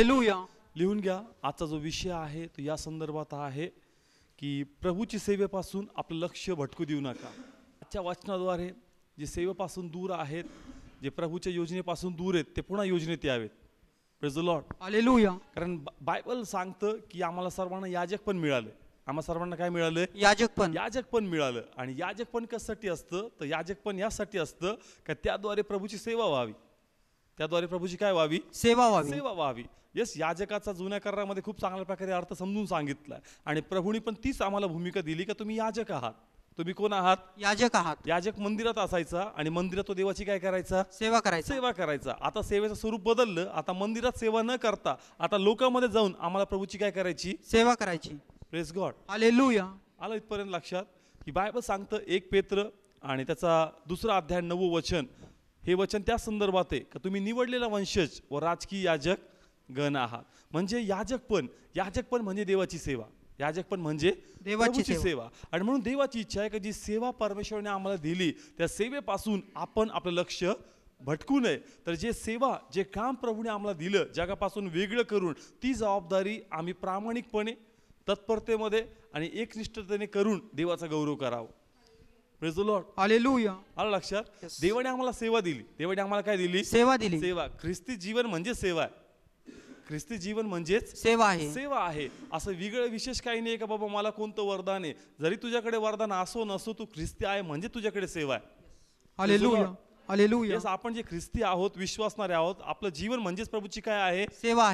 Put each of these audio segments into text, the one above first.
Hallelujah. लिहून घ्या. आजचा जो विषय आहे तो या संदर्भात आहे की प्रभूची सेवेपासून आपलं लक्ष भटकू देऊ नका. आजच्या वचनाद्वारे जे सेवेपासून दूर आहेत, जे प्रभूच्या योजनेपासून दूर आहेत, ते पुन्हा योजनेत यावेत. Praise the Lord. हालेलुया. कारण बायबल सांगतं की आम्हाला सर्वांना याजक पण मिळाले. आम्हाला सर्वांना काय मिळालं? याजक पण मिळालं. आणि याजक पण कशासाठी असतं? तर याजक पण यासाठी असतं की त्याद्वारे प्रभूची सेवा व्हावी. त्याद्वारे प्रभूची काय व्हावी? सेवा व्हावी. यस, याजकाचा जुन्या करारामध्ये खूप चांगल्या प्रकारे अर्थ समजून सांगितलाय. आणि प्रभूने पण तीच आम्हाला भूमिका दिली की तुम्ही याजक आहात. तुम्ही कोण आहात? याजक आहात. याजक मंदिरात असायचा आणि मंदिरात तो देवाची काय करायचा? सेवा करायचा. आता सेवेचं स्वरूप बदललं. आता मंदिरात सेवा न करता आता लोकांमध्ये जाऊन आम्हाला प्रभूची काय करायची? सेवा करायची. Praise God. हालेलुया. आलं इथपर्यंत लक्षात की बायबल सांगतं 1 पेत्र आणि त्याचा 2 अध्याय 9 वचन. हे वचन त्या संदर्भात आहे की तुम्ही निवडलेला वंशज व राजकीय याजक गण आहात. म्हणजे याजक पण म्हणजे देवाची सेवा. याजक पण म्हणजे देवाची सेवा. आणि म्हणून देवाची इच्छा आहे की जी सेवा परमेश्वराने आम्हाला दिली त्या सेवेपासून आपण आपलं लक्ष भटकू नये. तर जे काम प्रभूने आम्हाला दिलं जगापासून वेगळं करून, ती जबाबदारी आम्ही प्रामाणिकपणे, तत्परतेमध्ये आणि एकनिष्ठतेने करून देवाचा गौरव करावा. Praise the Lord. हालेलुया. आलं लक्षात? देवाने आम्हाला सेवा दिली. देवाने आम्हाला काय दिली? सेवा दिली. सेवा. ख्रिस्ती जीवन म्हणजे सेवा आहे. ख्रिस्ती जीवन म्हणजेच सेवा आहे. असं वेगळं विशेष काही नाही का बाबा मला कोणतं वरदान आहे. जरी तुझ्याकडे वरदान असो नसो, तू ख्रिस्ती आहे म्हणजे तुझ्याकडे सेवा आहे. हालेलुया. हालेलुया. आपण जे ख्रिस्ती आहोत, विश्वासणारे आहोत, आपलं जीवन म्हणजेच प्रभूची काय आहे? सेवा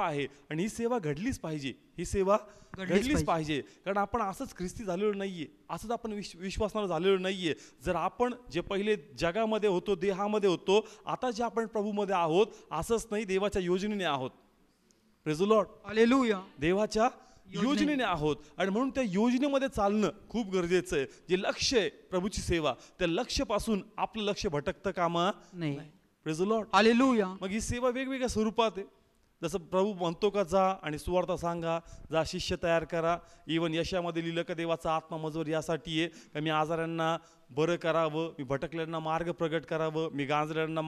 आहे. आणि ही सेवा घडलीच पाहिजे. ही सेवा घडलीच पाहिजे. कारण आपण असंच ख्रिस्ती झालेलो नाहीये, असंच आपण विश्वासणारे झालेलो नाहीये. जर आपण जे पहिले जगामध्ये होतो, देहामध्ये होतो, आता जे आपण प्रभूमध्ये आहोत, असंच नाही, देवाच्या योजनेने आहोत. Praise the Lord. हालेलुया. देवाच्या योजनेने आहोत. आणि म्हणून त्या योजनेमध्ये चालणं खूप गरजेचं आहे. जे लक्ष्य आहे प्रभूची सेवा, त्या लक्ष्यापासून आपलं लक्ष भटकतं कामा नाही. Praise the Lord. हालेलुया. मग ही सेवा वेगवेगळ्या स्वरूपात आहे. जसं प्रभू म्हणतो का जा आणि सुवार्थ सांगा, जा शिष्य तयार करा. इवन यशामध्ये लिहिलं का देवाचा आत्मा मजवर यासाठी आहे का मी आजारांना बरं करावं, मी भटकल्यांना मार्ग प्रगट करावं, मी गांजऱ्यांना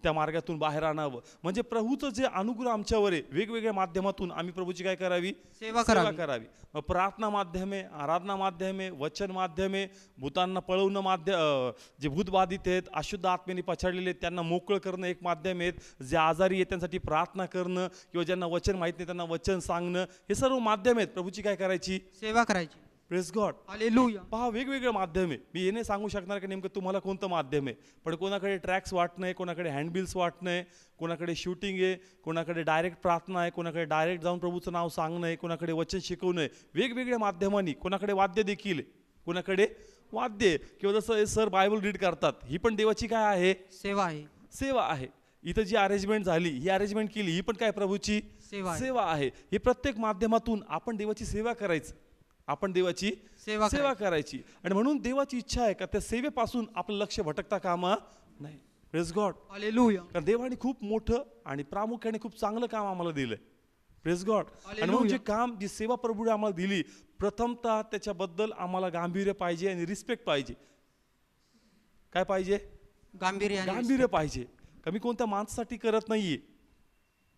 त्या मार्गातून बाहेर आणावं. म्हणजे प्रभूचं जे अनुग्रह आमच्यावर आहे, वेगवेगळ्या माध्यमातून आम्ही प्रभूची काय करावी? सेवा करावी. मग प्रार्थना माध्यमे, आराधना माध्यमे, वचन माध्यमे, भूतांना पळवणं जे भूतबाधित आहेत, अशुद्ध आत्मेने पछाडलेले आहेत, त्यांना मोकळं करणं एक माध्यम आहेत. जे आजारी आहेत त्यांसाठी प्रार्थना करणं, किंवा ज्यांना वचन माहीत नाही त्यांना वचन सांगणं, हे सर्व माध्यम आहेत प्रभूची काय करायची? सेवा करायची. Praise God. हालेलुया. पहा, वेगवेगळे माध्यम आहे. मी हे नाही सांगू शकणार की नेमकं तुम्हाला कोणतं माध्यम आहे. पण कोणाकडे ट्रॅक्स वाटणं आहे, कोणाकडे हँडबिल्स वाटणं आहे, कोणाकडे शूटिंग आहे, कोणाकडे डायरेक्ट प्रार्थना आहे, कोणाकडे डायरेक्ट जाऊन प्रभूचं नाव सांगणं आहे, कोणाकडे वचन शिकवणं आहे. वेगवेगळ्या माध्यमांनी. कोणाकडे वाद्य देखील आहे, कोणाकडे वाद्य, किंवा जसं सर बायबल रीड करतात, ही पण देवाची काय आहे? सेवा आहे. इथं जी अरेंजमेंट झाली, ही अरेंजमेंट केली, ही पण काय प्रभूची सेवा आहे. हे प्रत्येक माध्यमातून आपण देवाची सेवा करायची. आपण देवाची सेवा करायची. आणि म्हणून देवाची इच्छा आहे का त्या सेवेपासून आपलं लक्ष भटकता कामा नाही. Praise God. हालेलुया. कारण देवाने खूप मोठं आणि प्रामुख्याने खूप चांगलं काम आम्हाला दिलंय. Praise God. आणि म्हणून जे काम, जी सेवा प्रभूने आम्हाला दिली, प्रथमतः त्याच्याबद्दल आम्हाला गांभीर्य पाहिजे आणि रिस्पेक्ट पाहिजे. काय पाहिजे? गांभीर्य पाहिजे. कमी कोणत्या माणसासाठी करत नाहीये.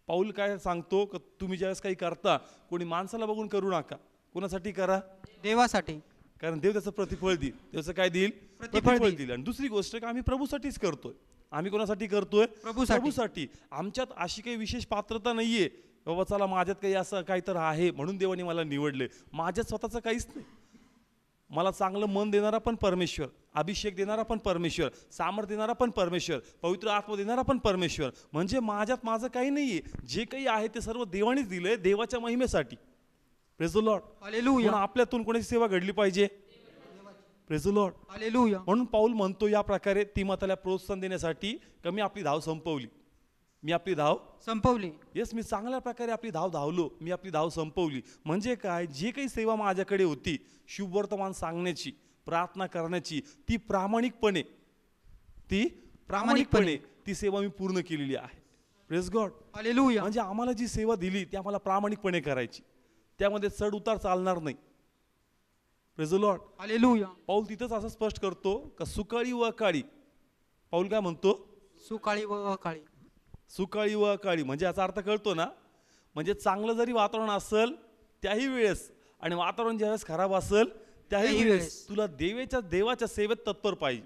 पाऊल काय सांगतो की तुम्ही ज्यावेळेस काही करता, कोणी माणसाला बघून करू नका. कोणासाठी करा? देवासाठी. कारण देव त्याचं प्रतिफळ देईल. त्याचं काय देईल? प्रतिफळ देईल. आणि दुसरी गोष्ट की आम्ही प्रभूसाठीच करतोय. आम्ही कोणासाठी करतोय? प्रभूसाठी. आमच्यात अशी काही विशेष पात्रता नाहीये बाबा चला माझ्यात काही असं काहीतरी आहे म्हणून देवाने मला निवडले. माझ्यात स्वतःचं काहीच नाही. मला चांगलं मन देणारा पण परमेश्वर, अभिषेक देणारा पण परमेश्वर, सामर्थ्य देणारा पण परमेश्वर, पवित्र आत्मा देणारा पण परमेश्वर. म्हणजे माझ्यात माझं काही नाहीये. जे काही आहे ते सर्व देवानेच दिलंय, देवाच्या महिमेसाठी. Praise the Lord. हालेलुया. आपल्यातून कोणाची सेवा घडली पाहिजे? Praise the Lord. हालेलुया. म्हणून पाऊल म्हणतो या प्रकारे तिमोथेला प्रोत्साहन देण्यासाठी की मी आपली धाव संपवली. येस, मी चांगल्या प्रकारे आपली धाव धावलो. मी आपली धाव संपवली. म्हणजे काय? जे काही सेवा माझ्याकडे होती, शुभवर्तमान सांगण्याची, प्रार्थना करण्याची, ती प्रामाणिकपणे ती सेवा मी पूर्ण केलेली आहे. Praise God. हालेलुया. म्हणजे आम्हाला जी सेवा दिली ती आम्हाला प्रामाणिकपणे करायची. त्यामध्ये चढ उतार चालणार नाही. Praise the Lord. हालेलुया. पाऊल तिथंच असं स्पष्ट करतो का सुकाळी व अकाळी. पाऊल काय म्हणतो? सुकाळी व अकाळी. सुकाळी व अकाळी म्हणजे याचा अर्थ कळतो ना, म्हणजे चांगलं जरी वातावरण असेल त्याही वेळेस आणि वातावरण ज्यावेळेस खराब असेल त्याही त्याही वेळेस वेळेस. तुला देवाच्या सेवेत तत्पर पाहिजे.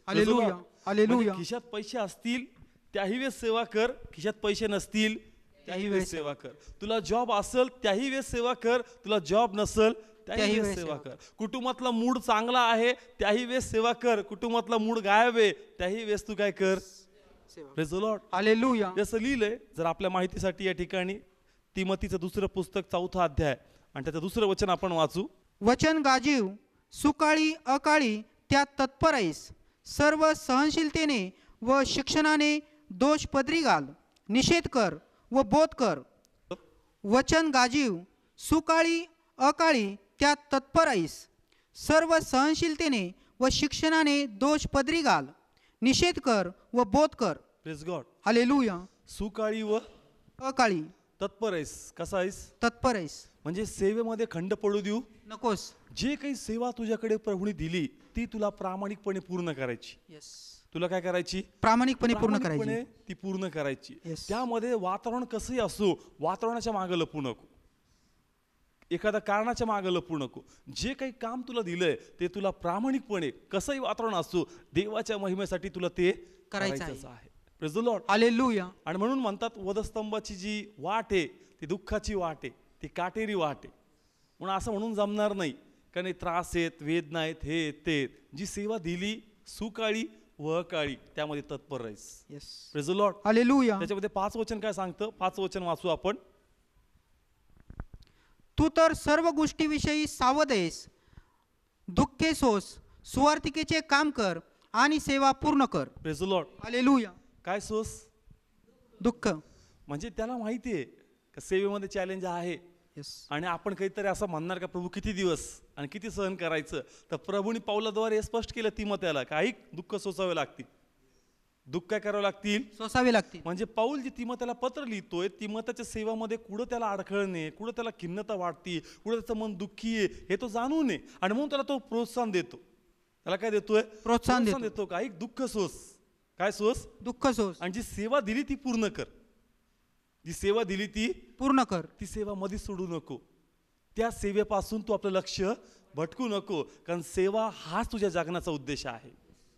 हालेलुया म्हणजे हालेलुया खिशात पैसे असतील त्याही वेळेस सेवा कर, खिशात पैसे नसतील त्याही वेळेस वेळेस सेवा कर. तुला जॉब असेल त्याही वेळेस सेवा कर, तुला जॉब नसेल त्याही त्याही वेळेस वेळेस सेवा सेवा कर. कुटुंबातला मूड चांगला आहे त्याही वेळेस सेवा कर, कुटुंबातला मूड गायब आहे त्याही वेळेस तू काय कर. Praise the Lord. हालेलुया जसं लिहिलंय जर आपल्या माहितीसाठी या ठिकाणी तिमोथीचं दुसरं पुस्तक 4था अध्याय आणि त्याचं दुसरं वचन आपण वाचू. वचन गाजीव, सुकाळी अकाळी त्यात तत्पर आहेस. सर्व सहनशीलतेने व शिक्षणाने दोष पदरी घाल, निषेध कर व बोध कर. वचन गाजीव, सुकाळी अकाळी त्यात तत्पर आहेस. सर्व सहनशीलतेने व शिक्षणाने दोष पदरी घाल, निषेध कर व बोध कर. Praise God. हालेलुया. सुकाळी व अकाळी तत्पर आहेस. कसा आहेस तत्पर आहेस. म्हणजे सेवेमध्ये खंड पडू देऊ नकोस. जे काही सेवा तुझ्याकडे प्रभूने दिली ती तुला प्रामाणिकपणे पूर्ण करायची. येस. तुला काय करायची. प्रामाणिकपणे पूर्ण करायची. प्रामाणिकपणे ती पूर्ण करायची. Yes. त्यामध्ये वातावरण कसंही असो वातावरणाच्या मागे लपू नको, एखाद्या कारणाच्या मागे लपू नको. जे काही काम तुला दिलंय ते तुला प्रामाणिकपणे कसंही वातावरण असो देवाच्या महिमेसाठी तुला ते करायचं करायचंच आहे. Praise the Lord. हालेलुया. आणि म्हणून म्हणतात वधस्तंभाची जी वाट आहे ती दुःखाची वाट आहे, ती काटेरी वाट आहे. म्हणून असं म्हणून जमणार नाही कारण त्रास आहेत, वेदना आहेत, हे आहेत, ते आहेत. जी सेवा दिली सुकाळी व अकाळी त्यामध्ये तत्पर राहीस. Yes. Praise the Lord. Hallelujah. त्याच्यामध्ये 5 वचन काय सांगतं, 5 वचन वाचू आपण. तू तर सर्व गोष्टीविषयी सावध आहेस. दुःखे सोस, सुवार्तिकेचे काम कर आणि सेवा पूर्ण कर. Praise the Lord. हालेलुया. काय सोस दुःख. म्हणजे त्याला माहिती आहे का सेवेमध्ये चॅलेंज आहे येस. आणि आपण काहीतरी असं म्हणणार का प्रभू किती दिवस आणि किती सहन करायचं. तर प्रभूने पावलाद्वारे हे स्पष्ट केलं तिमोथेला काही दुःख सोसावे लागतील, दुःख काय करावं लागतील, सोसावे लागतील. म्हणजे पाऊल जे तिमोथेला पत्र लिहितोय तिमोथेच्या सेवामध्ये कुठं त्याला अडखळणे, कुठं त्याला खिन्नता वाटते, कुठं त्याचं मन दुःखी आहे हे तो जाणून आहे आणि म्हणून त्याला तो प्रोत्साहन देतो. त्याला काय देतोय, प्रोत्साहन देतो. काही दुःख सोस, काय सोस, दुःख सोस. आणि जी सेवा दिली ती पूर्ण कर. जी सेवा दिली ती पूर्ण कर. ती सेवा मध्ये सोडू नको. त्या सेवेपासून तू आपलं लक्ष भटकू नको कारण सेवा हाच तुझ्या जगण्याचा उद्देश आहे.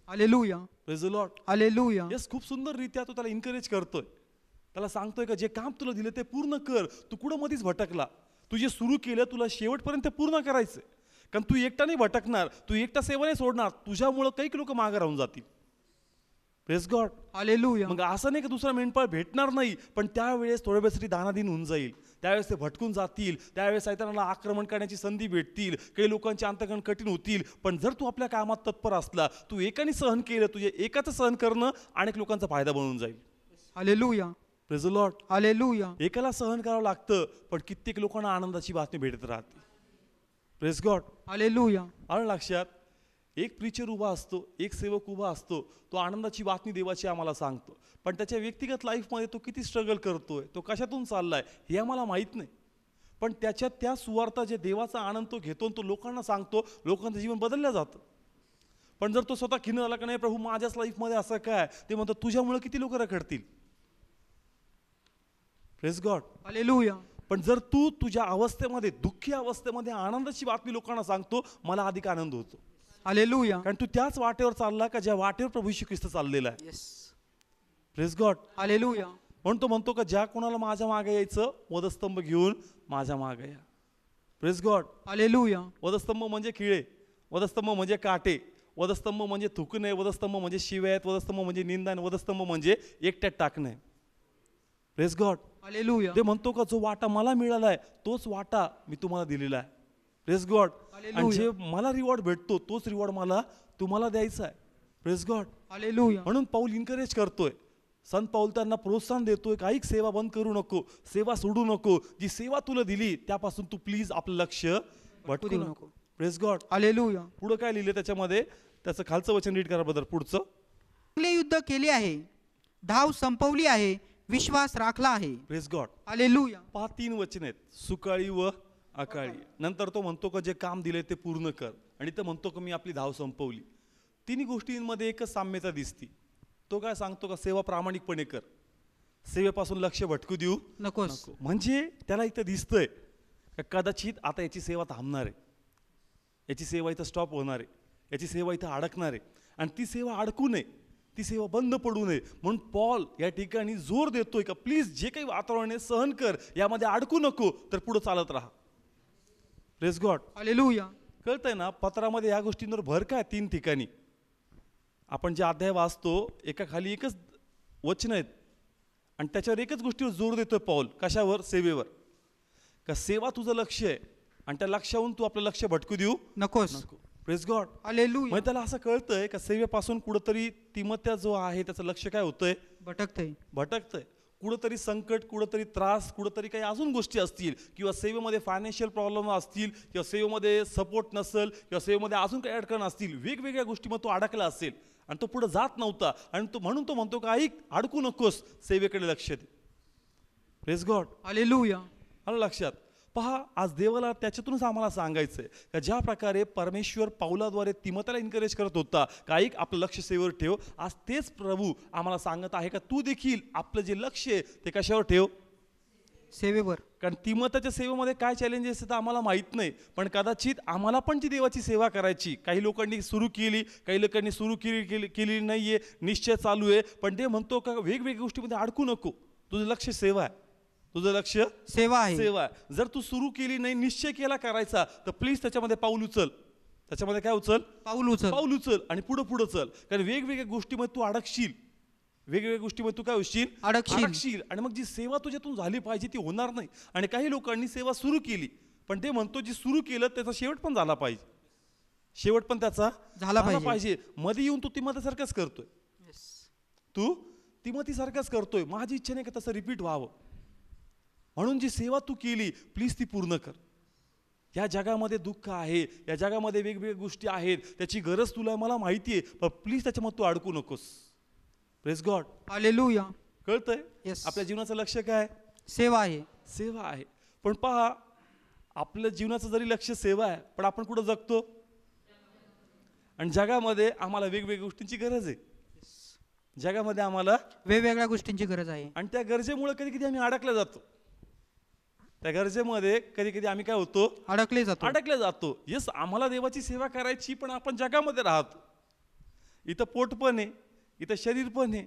Hallelujah. Praise the Lord. Hallelujah. Yes, खूप सुंदर रीत्या तो त्याला इन्करेज करतोय. त्याला सांगतोय का जे काम तुला दिलं ते पूर्ण कर. तू कुठं मध्येच भटकला, तू जे सुरू केलं तुला शेवटपर्यंत पूर्ण करायचंय. कारण तू एकटा नाही भटकणार, तू एकटा सेवा नाही सोडणार, तुझ्यामुळं काही लोक मागे राहून जातील. Press God. हालेलुया. मग असं नाही की दुसरा मेंढपाळ भेटणार नाही, पण त्यावेळेस थोड्या वेळेसाठी दानाधीन होऊन जाईल, त्यावेळेस ते भटकून जातील, त्यावेळेस सैतानाला आक्रमण करण्याची संधी भेटतील, काही लोकांचे अंतःकरण कठीण होतील. पण जर तू आपल्या कामात तत्पर असला, तू एकाने सहन केलं, तुझे एकाचं सहन करणं अनेक लोकांचा फायदा बनून जाईल. Hallelujah. Praise the Lord. Hallelujah. एकाला सहन करावं लागतं पण कित्येक लोकांना आनंदाची बातमी भेटत राहते. Press God. हालेलुया. आलं लक्षात. एक प्रीचर उभा असतो, एक सेवक उभा असतो, तो आनंदाची बातमी देवाची आम्हाला सांगतो, पण त्याच्या व्यक्तिगत लाईफमध्ये तो किती स्ट्रगल करतोय, तो कशातून चाललाय हे आम्हाला माहीत नाही. पण त्याच्यात त्या सुवार्ता जे देवाचा आनंद तो घेतो तो लोकांना सांगतो, लोकांचं जीवन बदललं जातं. पण जर तो स्वतः खिन्न झाला का नाही प्रभू माझ्याच लाईफमध्ये असं काय, ते म्हणतो तुझ्यामुळे किती लोक रखडतील. Press God. हालेलुया. पण जर तू तुझ्या अवस्थेमध्ये, दुःखी अवस्थेमध्ये आनंदाची बातमी लोकांना सांगतो, मला अधिक आनंद होतो. हालेलुया. कारण तू त्याच वाटेवर चालला का ज्या वाटेवर प्रभू येशू ख्रिस्त चाललेला आहे. येस. Press God. हालेलुया. म्हणून तो म्हणतो का ज्या कोणाला माझ्या मागे यायचं वधस्तंभ घेऊन माझ्या मागे या. Press God. हालेलुया. वधस्तंभ म्हणजे खिळे, वधस्तंभ म्हणजे काटे, वधस्तंभ म्हणजे थुकणे, वधस्तंभ म्हणजे शिव्यात, वधस्तंभ म्हणजे निंदा, वधस्तंभ म्हणजे एकट्यात टाकणे. Press God. हालेलुया. ते म्हणतो का जो वाटा मला मिळालाय तोच वाटा मी तुम्हाला दिलेला आहे. Press God. आणि जे मला रिवॉर्ड भेटतो तोच रिवॉर्ड मला तुम्हाला द्यायचा आहे. Press God. हालेलुया. म्हणून पाऊल इन्करेज करतोय, संत पाऊल त्यांना प्रोत्साहन देतोय, काही सेवा बंद करू नको, सेवा सोडू नको. जी सेवा तुला दिली त्यापासून तू प्लीज आपलं लक्ष भटकू नको. Press God. हालेलुया. पुढं काय लिहिलं त्याच्यामध्ये, त्याचं खालचं वचन रीड करा बदल. पुढचं. चांगले युद्ध केले आहे, धाव संपवली आहे, विश्वास राखला आहे. Press God. हालेलुया. 3 वचन आहेत, सुकाळी व अकाळी. नंतर तो म्हणतो का जे काम दिले ते पूर्ण कर, आणि तो म्हणतो का मी आपली धाव संपवली. तिन्ही गोष्टींमध्ये एकच साम्यता दिसती. तो काय सांगतो का सेवा प्रामाणिकपणे कर, सेवेपासून लक्ष भटकू देऊ नकोस. नको. म्हणजे त्याला इथं दिसतंय का कदाचित आता याची सेवा थांबणार आहे, याची सेवा इथं स्टॉप होणार आहे, याची सेवा इथं अडकणार आहे आणि ती सेवा अडकू नये, ती सेवा बंद पडू नये म्हणून पॉल या ठिकाणी जोर देतोय का प्लीज जे काही वातावरण आहे सहन कर, यामध्ये अडकू नको, तर पुढे चालत राहा. Praise God. हालेलुया. कळतंय ना पत्रामध्ये या गोष्टींवर भर काय 3 ठिकाणी आपण जे अध्याय वाचतो एका खाली एकच वचन आहेत आणि त्याच्यावर एकच गोष्टीवर जोर देतोय पौल. कशावर? सेवेवर. का सेवा तुझं लक्ष आहे आणि त्या लक्ष्याहून तू आपलं लक्ष भटकू देऊ नकोस. नको. Praise God. हालेलुया. मग त्याला असं कळतंय का सेवेपासून कुठंतरी तिमोथेय जो आहे त्याचं लक्ष काय होतंय? भटकतंय. कुठंतरी संकट, कुठंतरी त्रास, कुठंतरी काही अजून गोष्टी असतील किंवा सेवेमध्ये फायनान्शियल प्रॉब्लेम असतील किंवा सेवेमध्ये सपोर्ट नसेल किंवा सेवेमध्ये अजून काही अडचण असतील, वेगवेगळ्या गोष्टी मग तो अडकला असेल आणि तो पुढे जात नव्हता आणि तो म्हणून तो म्हणतो का ऐक, अडकू नकोस, सेवेकडे लक्ष दे. Praise God. हालेलुया. आलं लक्षात? पहा, आज देवाला त्याच्यातूनच आम्हाला सांगायचंय का ज्या प्रकारे परमेश्वर पाऊलाद्वारे तिमोथेला एन्करेज करत होता का ऐक आपलं लक्ष सेवेवर ठेव, आज तेच प्रभू आम्हाला सांगत आहे का तू देखील आपलं जे लक्ष आहे ते कशावर ठेव? सेवेवर. कारण तिमोथेच्या सेवेमध्ये काय चॅलेंजेस आहेत आम्हाला माहीत नाही, पण कदाचित आम्हाला पण जी देवाची सेवा करायची, काही लोकांनी सुरू केली, काही लोकांनी सुरू केली नाहीये, निश्चय चालू आहे, पण ते म्हणतो का वेगवेगळ्या गोष्टीमध्ये अडकू नको, तुझं लक्ष सेवा आहे, तुझं लक्ष सेवा आहे. जर तू सुरू केली नाही, निश्चय केला करायचा, तर प्लीज त्याच्यामध्ये पाऊल उचल. त्याच्यामध्ये काय उचल? पाऊल उचल आणि पुढे चल. कारण वेगवेगळ्या गोष्टीमध्ये तू अडकशील, वेगवेगळ्या गोष्टीमध्ये तू काय होशील? अडकशील आणि मग जी सेवा तुझ्यातून झाली पाहिजे ती होणार नाही. आणि काही लोकांनी सेवा सुरू केली, पण ते म्हणतो जी सुरू केलं त्याचा शेवट पण झाला पाहिजे, शेवट पण त्याचा झाला पाहिजे. मध्ये येऊन तू तिमोथेसारखंच करतोय, तू तिमोथेसारखंच करतोय. माझी इच्छा नाही का तसं रिपीट व्हावं, म्हणून जी सेवा तू केली प्लीज ती पूर्ण कर. या जगामध्ये दुःख आहे, या जगामध्ये वेगवेगळ्या गोष्टी आहेत, त्याची गरज तुला मला माहिती आहे, पण प्लीज त्याच्यामध्ये तू अडकू नकोस. Praise God. हालेलुया. कळतंय? Yes. आपल्या जीवनाचं लक्ष काय? सेवा आहे. सेवा आहे. पण पहा, आपल्या जीवनाचं जरी लक्ष सेवा आहे, पण आपण कुठं जगतो? आणि जगामध्ये आम्हाला वेगवेगळ्या गोष्टींची गरज आहे, जगामध्ये आम्हाला वेगवेगळ्या गोष्टींची गरज आहे आणि त्या गरजेमुळे कधी कधी आम्ही अडकले जातो. त्या गरजेमध्ये कधी कधी आम्ही काय होतो? अडकले जातो. येस, आम्हाला देवाची सेवा करायची, पण आपण जगामध्ये राहतो. इथं पोट पण आहे, इथं शरीर पण आहे,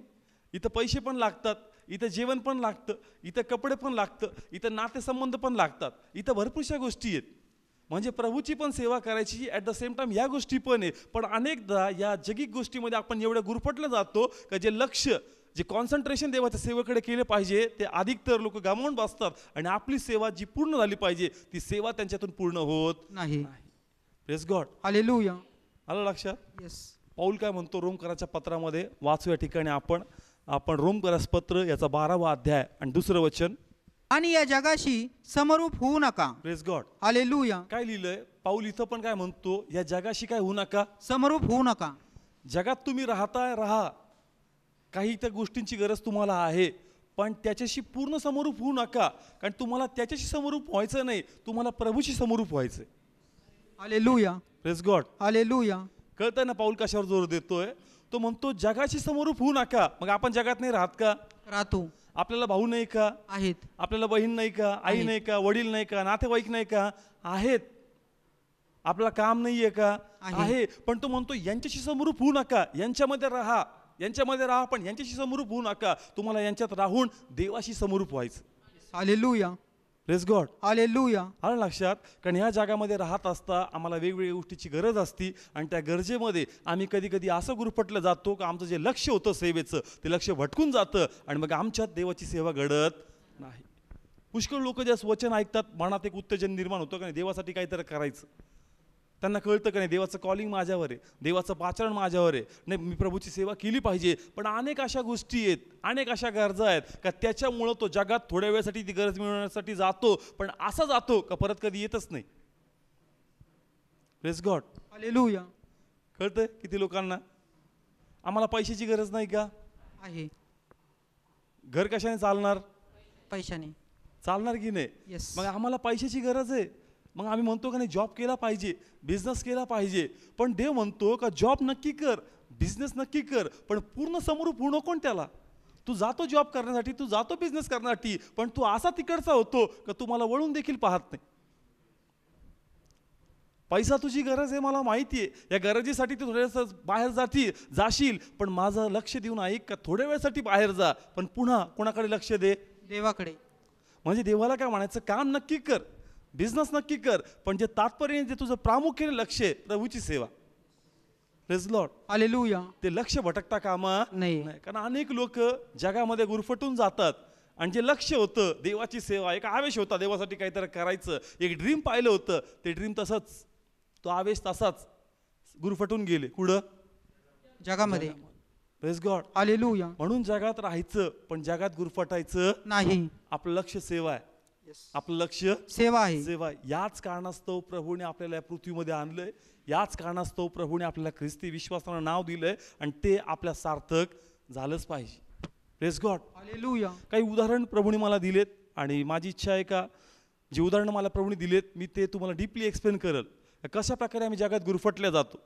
इथं पैसे पण लागतात, इथं जेवण पण लागतं, इथं कपडे पण लागतं, इथं नातेसंबंध पण लागतात, इथं भरपूरशा गोष्टी आहेत. म्हणजे प्रभूची पण सेवा करायची, ॲट द सेम टाइम या गोष्टी पण आहे. पण अनेकदा या जगिक गोष्टीमध्ये आपण एवढं गुरफटलं जातो का जे लक्ष, जे कॉन्सन्ट्रेशन देवाच्या सेवेकडे केले पाहिजे ते अधिकतर लोक गमावून बसतात आणि आपली सेवा जी पूर्ण झाली पाहिजे ती सेवा त्यांच्यातून पूर्ण होत नाही. Praise God. हालेलुया. आलं लक्षात? येस. पौल काय म्हणतो रोमकराच्या पत्रामध्ये? वाचू या ठिकाणी आपण रोमकरास पत्र याचा 12वा अध्याय आणि 2रं वचन. आणि या जगाशी समरूप होऊ नका. Praise God. हालेलुया. काय लिहिलंय पौल इथं पण? काय म्हणतो? या जगाशी काय होऊ नका, समरूप होऊ नका. जगात तुम्ही राहा, काही त्या गोष्टींची गरज तुम्हाला आहे, पण त्याच्याशी पूर्ण समरूप होऊ नका. कारण तुम्हाला त्याच्याशी समरूप व्हायचं नाही, तुम्हाला प्रभूशी समरूप व्हायचंय. हालेलुया. Praise God. हालेलुया. कळतंय ना पौल कशावर जोर देतोय? तो म्हणतो जगाशी समरूप होऊ नका. मग आपण जगात नाही राहत का? राहतो. आपल्याला भाऊ नाही का? आहेत. आपल्याला बहीण नाही का? आई नाही का? वडील नाही का? नातेवाईक नाही का? आहेत. आपल्याला काम नाहीये का? आहे. पण तो म्हणतो यांच्याशी समरूप होऊ नका, यांच्यामध्ये राहा, पण यांच्याशी समरूप होऊ नका. तुम्हाला यांच्यात राहून देवाशी समरूप व्हायचं. हालेलुया. Praise God. हालेलुया. आलं लक्षात? कारण ह्या जगामध्ये राहत असता आम्हाला वेगवेगळ्या गोष्टीची गरज असती आणि त्या गरजेमध्ये आम्ही कधी कधी असं गुरफटलं जातो की आमचं जे लक्ष होतं सेवेचं ते लक्ष भटकून जातं आणि मग आमच्यात देवाची सेवा घडत नाही. पुष्कळ लोक जे वचन ऐकतात, मनात एक उत्तेजन निर्माण होतं का नाही देवासाठी काहीतरी करायचं. त्यांना कळतं का नाही देवाचं कॉलिंग माझ्यावर आहे, देवाचं पाचारण माझ्यावर आहे, नाही मी प्रभूची सेवा केली पाहिजे. पण अनेक अशा गोष्टी आहेत, अनेक अशा गरजा आहेत का त्याच्यामुळं तो जगात थोड्या वेळासाठी ती गरज मिळवण्यासाठी जातो, पण असा जातो का परत कधी येतच नाही. Praise God. हालेलुया. कळतंय किती लोकांना? आम्हाला पैशाची गरज नाही का? आहे. घर कशाने चालणार? पैशाने चालणार की नाही? येस. मग आम्हाला पैशाची गरज आहे, मग आम्ही म्हणतो का नाही जॉब केला पाहिजे, बिझनेस केला पाहिजे. पण देव म्हणतो का जॉब नक्की कर, बिझनेस नक्की कर, पण पूर्ण समरूप होऊ नको त्याला. तू जातो जॉब करण्यासाठी, तू जातो बिझनेस करण्यासाठी, पण तू असा तिकडचा होतो का तू मला वळून देखील पाहत नाही. पैसा तुझी गरज आहे मला माहिती आहे, या गरजेसाठी तू थोड्यासा बाहेर जाशील, पण माझं लक्ष देऊन ऐक का थोड्या वेळासाठी बाहेर जा, पण पुन्हा कोणाकडे लक्ष दे? देवाकडे. म्हणजे देवाला काय म्हणायचं, काम नक्की कर, बिझनेस नक्की कर, पण जे तात्पर्य जे तुझं प्रामुख्याने लक्ष आहे प्रभूची सेवा. Praise Lord. हालेलुया. ते लक्ष भटकता कामा नाही. कारण अनेक लोक जगामध्ये गुरफटून जातात आणि जे लक्ष होतं देवाची सेवा, एक आवेश होता देवासाठी काहीतरी करायचं, एक ड्रीम पाहिलं होतं, ते ड्रीम तसंच, तो आवेश तसाच गुरफटून गेले. कुठं? जगामध्ये. Praise God. हालेलुया. म्हणून जगात राहायचं पण जगात गुरफटायचं नाही. आपलं लक्ष सेवा आहे, आपलं लक्ष सेवा आहे. सेवा आहे. याच कारणास्तव प्रभूने आपल्याला या पृथ्वीमध्ये आणलंय, याच कारणास्तव प्रभूने आपल्याला ख्रिस्ती विश्वासानं नाव दिलंय आणि ते आपल्या सार्थक झालंच पाहिजे. Praise God. हालेलुया. काही उदाहरण प्रभूने मला दिलेत आणि माझी इच्छा आहे का जे उदाहरण मला प्रभूने दिलेत मी ते तुम्हाला डीपली एक्सप्लेन करेल. कशा प्रकारे आम्ही जगात गुरफटल्या जातो,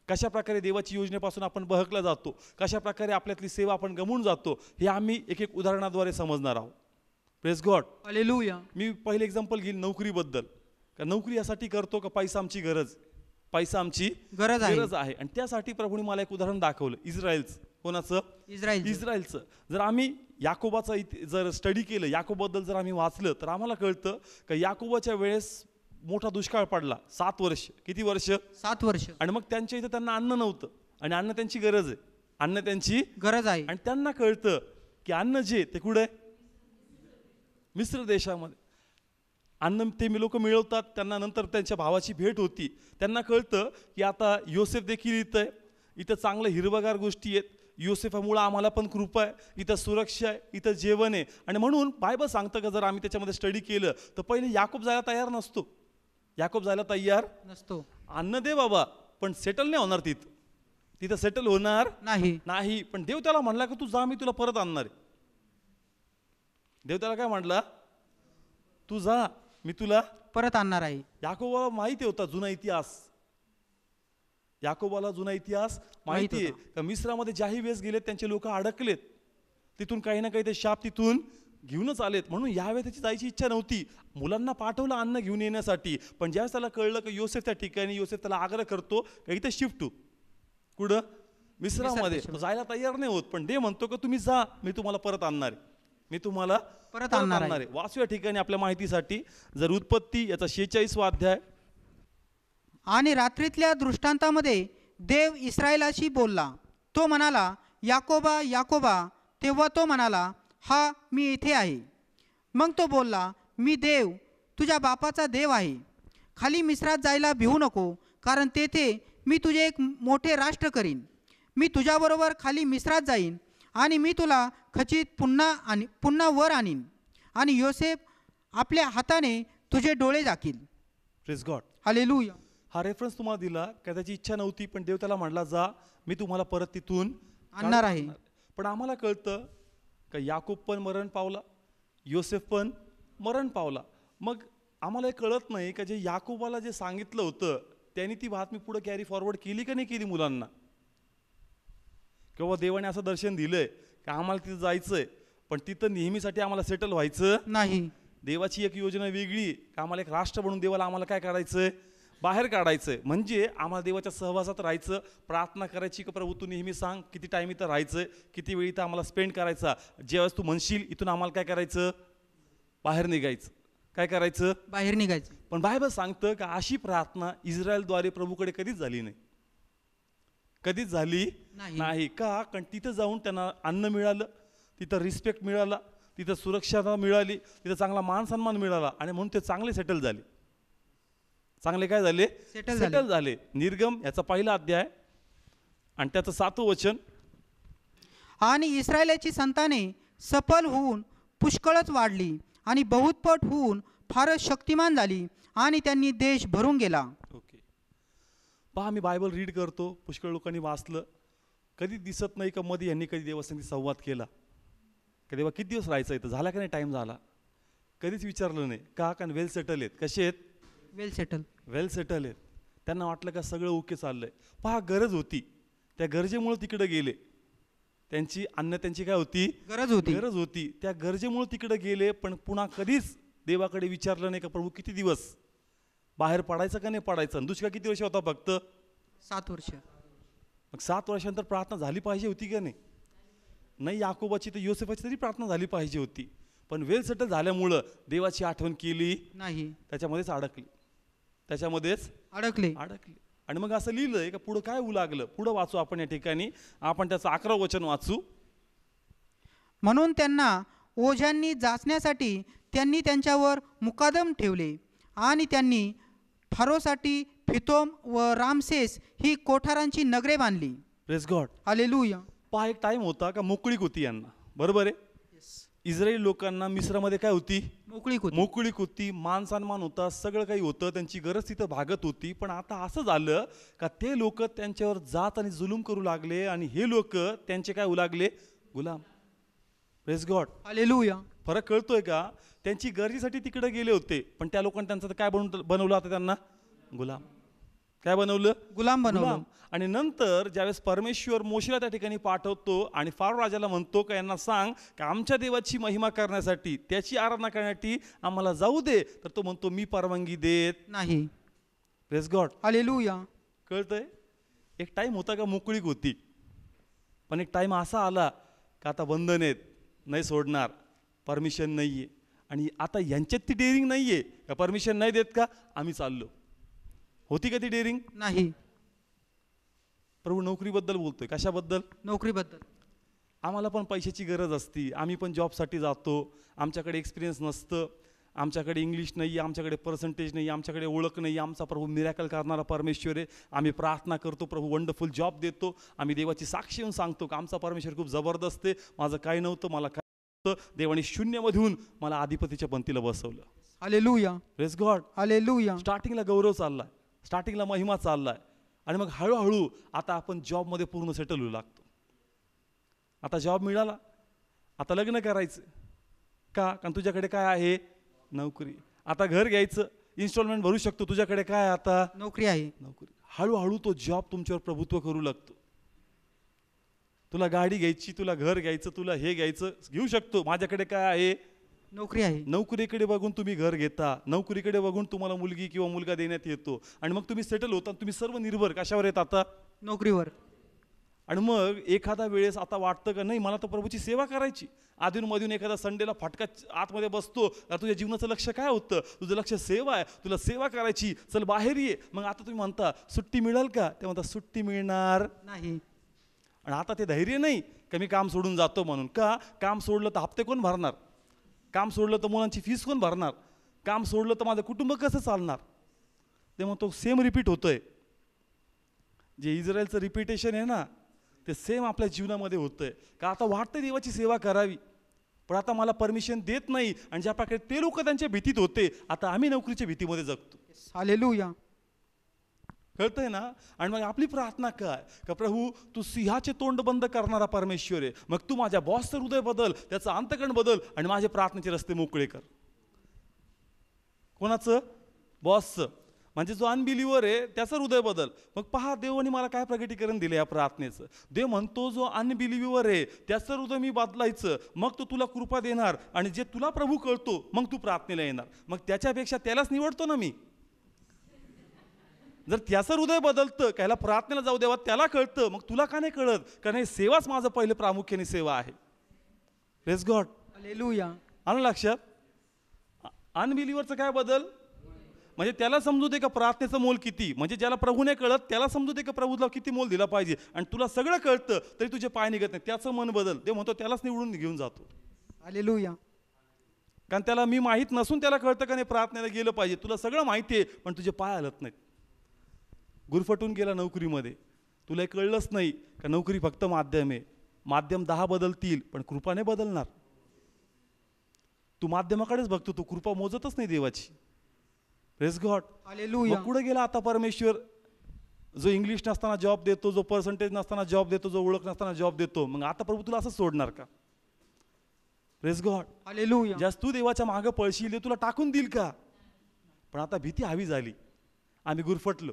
कशा प्रकारे देवाची योजनेपासून आपण बहकला जातो, कशा प्रकारे आपल्यातली सेवा आपण गमवून जातो, हे आम्ही एक एक उदाहरणाद्वारे समजणार आहोत. Praise God. हालेलुया. मी पहिले एक्झाम्पल घेईल नोकरीबद्दल. का नोकरी यासाठी करतो का पैसा आमची गरज, पैसा आमची गरज आहे. आणि त्यासाठी प्रभूने मला एक उदाहरण दाखवलं इस्रायलचं. कोणाचं? इस्रायलचं. जर आम्ही याकोबाचा जर स्टडी केलं, याकोबद्दल जर आम्ही वाचलं, तर आम्हाला कळतं का याकोबाच्या वेळेस मोठा दुष्काळ पडला 7 वर्ष. किती वर्ष? 7 वर्ष. आणि मग त्यांच्या इथं त्यांना अन्न नव्हतं आणि अन्न त्यांची गरज आहे, अन्न त्यांची गरज आहे. आणि त्यांना कळतं की अन्न जे ते कुठे? मिस्र देशामध्ये. अन्न ते लोक मिळवतात, त्यांना नंतर त्यांच्या भावाची भेट होती, त्यांना कळतं की आता योसेफ देखील इथं आहे, इथं चांगलं हिरवगार गोष्टी आहेत, योसेफामुळं आम्हाला पण कृपा आहे, इथं सुरक्षा आहे, इथं जेवण आहे. आणि म्हणून बायबल सांगतं का जर आम्ही त्याच्यामध्ये स्टडी केलं तर पहिले याकोब जायला तयार नसतो, याकोब जायला तयार नसतो. अन्न दे बाबा, पण सेटल नाही होणार तिथं सेटल होणार नाही. पण देव त्याला म्हणला की तू जा, मी तुला परत आणणार आहे. देव त्याला काय म्हणला? तू जा, मी तुला परत आणणार आहे. याकोबाला माहिती होता जुना इतिहास, याकोबाला जुना इतिहास माहिती आहे का मिस्रामध्ये ज्याही वेळेस गेलेत त्यांचे लोक अडकलेत, तिथून काही ना काही ते शाप तिथून घेऊनच आलेत. म्हणून यावेळी त्याची जायची इच्छा नव्हती, मुलांना पाठवलं अन्न घेऊन येण्यासाठी. पण ज्यावेळेस त्याला कळलं की योसेफ त्या ठिकाणी, योसेफ त्याला आग्रह करतो का इथे शिफ्ट हो. कुठं? मिस्रामध्ये. तो जायला तयार नाही होत, पण दे म्हणतो का तुम्ही जा, मी तुम्हाला परत आणणार आहे, मी तुम्हाला परत आणणार आहे. वाचूया ठिकाणी आपल्या माहितीसाठी जर उत्पत्ती याचा 46वा अध्याय. आणि रात्रीतल्या दृष्टांतामध्ये देव इस्रायलाशी बोलला. तो म्हणाला, याकोबा, याकोबा. तेव्हा तो म्हणाला, हा मी इथे आहे. मग तो बोलला, मी देव, तुझ्या बापाचा देव आहे. खाली मिस्रात जायला भिवू नको, कारण तेथे मी तुझे एक मोठे राष्ट्र करीन. मी तुझ्याबरोबर खाली मिस्रात जाईन आणि मी तुला खचित पुन्हा वर आणीन आणि योसेफ आपल्या हाताने तुझे डोळे झाकील. Praise God. हालेलुया. हा रेफरन्स तुम्हाला दिला का त्याची इच्छा नव्हती, पण देव त्याला म्हणला जा, मी तुम्हाला परत तिथून आणणार आहे. पण आम्हाला कळतं का याकूब पण मरण पावला, योसेफ पण मरण पावला. मग आम्हाला हे कळत नाही का जे याकोबाला जे सांगितलं होतं त्यांनी ती बातमी पुढे कॅरी फॉरवर्ड केली का नाही केली मुलांना. किंवा देवाने असं दर्शन दिलंय का आम्हाला तिथं जायचंय, पण तिथं नेहमीसाठी आम्हाला सेटल व्हायचं नाही. देवाची एक योजना वेगळी का आम्हाला एक राष्ट्र बनून देवाला आम्हाला काय काढायचंय? बाहेर काढायचंय. म्हणजे आम्हाला देवाच्या सहवासात राहायचं, प्रार्थना करायची की प्रभू तू नेहमी सांग किती टाईम इथं राहायचं, किती वेळ इथं आम्हाला स्पेंड करायचा. ज्यावेळेस तू म्हणशील इथून आम्हाला काय करायचं? बाहेर निघायचं. काय करायचं? बाहेर निघायचं. पण बायबल सांगतं का अशी प्रार्थना इस्रायलद्वारे प्रभूकडे कधीच झाली नाही, कधीच झाली नाही. का? कारण तिथं जाऊन त्यांना अन्न मिळालं, तिथं रिस्पेक्ट मिळाला, तिथं सुरक्षा मिळाली, तिथं चांगला मान सन्मान मिळाला आणि म्हणून ते चांगले सेटल झाले. चांगले काय झाले? सेटल झाले. निर्गम याचा 1ला अध्याय आणि त्याचं 7वं वचन. आणि इस्रायलाची संताने सफल होऊन पुष्कळच वाढली आणि बहुतपट होऊन फारच शक्तिमान झाली आणि त्यांनी देश भरून गेला. ओके. पहा, मी बायबल रीड करतो, पुष्कळ लोकांनी वाचलं, कधी दिसत नाही का मध्ये यांनी कधी देवासंगी संवाद केला का देवा किती दिवस राहायचं इथं, झाला का नाही टाईम झाला, कधीच विचारलं नाही. का? कारण वेल सेटल आहेत. कसे आहेत? वेल सेटल आहेत. त्यांना वाटलं का सगळं ओके चाललंय. पहा, गरज होती, त्या गरजेमुळे तिकडे गेले. त्यांची त्यांची काय होती? गरज होती. त्या गरजेमुळे तिकडे गेले, पण पुन्हा कधीच देवाकडे विचारलं नाही का प्रभू किती दिवस बाहेर पडायचं का नाही पडायचं. दुष्काळ किती वर्ष होता? फक्त 7 वर्ष. मग 7 वर्षानंतर प्रार्थना झाली पाहिजे होती का नाही? नाही याकोबाची तर योसेफाची तरी प्रार्थना झाली पाहिजे होती, पण वेल सेटल झाल्यामुळं देवाची आठवण केली नाही, त्याच्यामध्येच अडकले. आणि मग असं लिहिलंय का पुढं काय होऊ लागलं? पुढं वाचू आपण या ठिकाणी, आपण त्याचं 11 वचन वाचू. म्हणून त्यांना ओझ्यांनी जाचण्यासाठी त्यांनी त्यांच्यावर मुकादम ठेवले आणि त्यांनी फारोसाठी फितोम व रामसेस ही कोठारांची नगरे बांधली. Praise God. हालेलुया. पहा, एक टाइम होता का मोकळीक होती यांना, बरोबर आहे. इस्राയേल लोकांना मिस्रामध्ये काय होती? मोकळीक होती, मान सन्मान होता, सगळं काही होतं, त्यांची गरज तिथं भागत होती. पण आता असं झालं का ते लोक त्यांच्यावर जात आणि जुलूम करू लागले आणि हे लोक त्यांचे काय होऊ लागले? गुलाम. Praise God. हालेलुया. फरक कळतोय का? त्यांची गरजेसाठी तिकडे गेले होते, पण त्या लोकांनी त्यांचं काय बनवलं आता? त्यांना गुलाम. काय बनवलं? गुलाम बनवलं. आणि नंतर ज्यावेळेस परमेश्वर मोशेला त्या ठिकाणी पाठवतो आणि फारो राजाला म्हणतो का यांना सांग की आमच्या देवाची महिमा करण्यासाठी, त्याची आराधना करण्यासाठी आम्हाला जाऊ दे, तर तो म्हणतो मी परवानगी देत नाही. Praise God. हालेलुया. कळतंय? एक टाइम होता का मोकळीक होती, पण एक टाइम असा आला का आता बंधन आहेत, नाही सोडणार, परमिशन नाहीये. आणि आता यांच्यात ती डेअरिंग नाहीये का परमिशन नाही देत का आम्ही चाललो. होती का ती डेअरिंग? नाही. प्रभू नोकरीबद्दल बोलतोय. कशाबद्दल? नोकरीबद्दल. आम्हाला पण पैशाची गरज असती, आम्ही पण जॉबसाठी जातो, आमच्याकडे एक्सपिरियन्स नसतं, आमच्याकडे इंग्लिश नाही, आमच्याकडे पर्सेंटेज नाही, आमच्याकडे ओळख नाही. आमचा प्रभू मिरॅकल करणारा परमेश्वर आहे. आम्ही प्रार्थना करतो, प्रभू वंडरफुल जॉब देतो, आम्ही देवाची साक्षी येऊन सांगतो की आमचा परमेश्वर खूप जबरदस्त आहे, माझं काही नव्हतं, मला काय नव्हतं, देवाने शून्यमधून मला अधिपतीच्या पंक्तीला बसवलं. हालेलुया. Praise God. हालेलुया. स्टार्टिंगला गौरव चाललाय, स्टार्टिंगला महिमा चाललाय, आणि मग हळूहळू आता आपण जॉबमध्ये पूर्ण सेटल होऊ लागतो. आता जॉब मिळाला, आता लग्न करायचं का? कारण तुझ्याकडे काय आहे? नोकरी. आता घर घ्यायचं, इन्स्टॉलमेंट भरू शकतो, तुझ्याकडे काय? आता नोकरी आहे. नोकरी. हळूहळू तो जॉब तुमच्यावर प्रभुत्व करू लागतो. तुला गाडी घ्यायची, तुला घर घ्यायचं, तुला हे घ्यायचं, घेऊ शकतो, माझ्याकडे काय आहे? नोकरी आहे. नोकरीकडे बघून तुम्ही घर घेता, नोकरीकडे बघून तुम्हाला मुलगी किंवा मुलगा देण्यात येतो, आणि मग तुम्ही सेटल होता. तुम्ही सर्व निर्भर कशावर येत? आता नोकरीवर. आणि मग एखादा वेळेस आता वाटतं का नाही मला तर प्रभूची सेवा करायची, अधूनमधून एखादा संडेला फाटका आतमध्ये बसतो, तुझ्या जीवनाचं लक्ष काय होतं? तुझं लक्ष सेवा आहे, तुला सेवा करायची, चल बाहेर ये. मग आता तुम्ही म्हणता सुट्टी मिळेल का? ते म्हणता सुट्टी मिळणार नाही. आणि आता ते धैर्य नाही का मी काम सोडून जातो म्हणून. का? काम सोडलं तर हप्ते कोण भरणार? काम सोडलं तर मुलांची फीस कोण भरणार? काम सोडलं तर माझं कुटुंब कसं चालणार? ते मग तो सेम रिपीट होतोय. जे इस्रायलचं रिपिटेशन आहे ना, ते सेम आपल्या जीवनामध्ये होतंय. का आता वाटतं देवाची सेवा करावी, पण आता मला परमिशन देत नाही. आणि ज्या प्रकारे ते लोक त्यांच्या भीतीत होते, आता आम्ही नोकरीच्या भीतीमध्ये जगतो. हालेलुया. कळतंय ना? आणि मग आपली प्रार्थना काय? का प्रभू तू सिंहाचे तोंड बंद करणारा परमेश्वर आहे, मग तू माझ्या बॉसचं हृदय बदल, त्याचं अंतकण बदल, आणि माझे प्रार्थनेचे रस्ते मोकळे कर. कोणाचं? बॉसचं. म्हणजे जो अनबिलिव्हर आहे त्याचं हृदय बदल. मग पहा देवाने मला काय प्रगटीकरण दिलं या प्रार्थनेचं. देव म्हणतो जो अनबिलिव्हर आहे त्याचं हृदय मी बदलायचं, मग तो तुला कृपा देणार, आणि जे तुला प्रभू कळतो मग तू प्रार्थनेला येणार. मग त्याच्यापेक्षा त्यालाच निवडतो ना मी. जर त्याचं हृदय बदलतं, कायला प्रार्थनेला जाऊ देवा, त्याला कळतं, मग तुला का नाही कळत? कारण हे सेवाच माझं पहिलं प्रामुख्याने सेवा आहे. Praise God. हालेलुया. आलं लक्षात? अनबिलिव्हरचं काय बदल? म्हणजे त्याला समजू दे का प्रार्थनेचं मोल किती, म्हणजे ज्याला प्रभू नाही कळत त्याला समजू दे का प्रभूला किती मोल दिला पाहिजे, आणि तुला सगळं कळतं तरी तुझे पाय निघत नाही, त्याचं मन बदल. ते म्हणतो त्यालाच निवडून घेऊन जातो. हालेलुया. कारण त्याला मी माहीत नसून त्याला कळतं का नाही प्रार्थनेला गेलं पाहिजे. तुला सगळं माहिती आहे पण तुझे पाय हलत नाहीत. गुरफटून गेला नोकरीमध्ये, तुला कळलंच नाही का नोकरी फक्त माध्यम आहे. माध्यम 10 बदलतील पण कृपा नाही बदलणार. तू माध्यमाकडेच बघतो, तू कृपा मोजतच नाही देवाची. Praise God. हालेलुया. मग कुठे गेला आता परमेश्वर? जो इंग्लिश नसताना जॉब देतो, जो पर्सेंटेज नसताना जॉब देतो, जो ओळख नसताना जॉब देतो, मग आता प्रभू तुला असं सोडणार का? Praise God. हालेलुया. जास्त तू देवाच्या मागं पळशील, तुला टाकून देईल का? पण आता भीती हवी झाली, आम्ही गुरफटलो.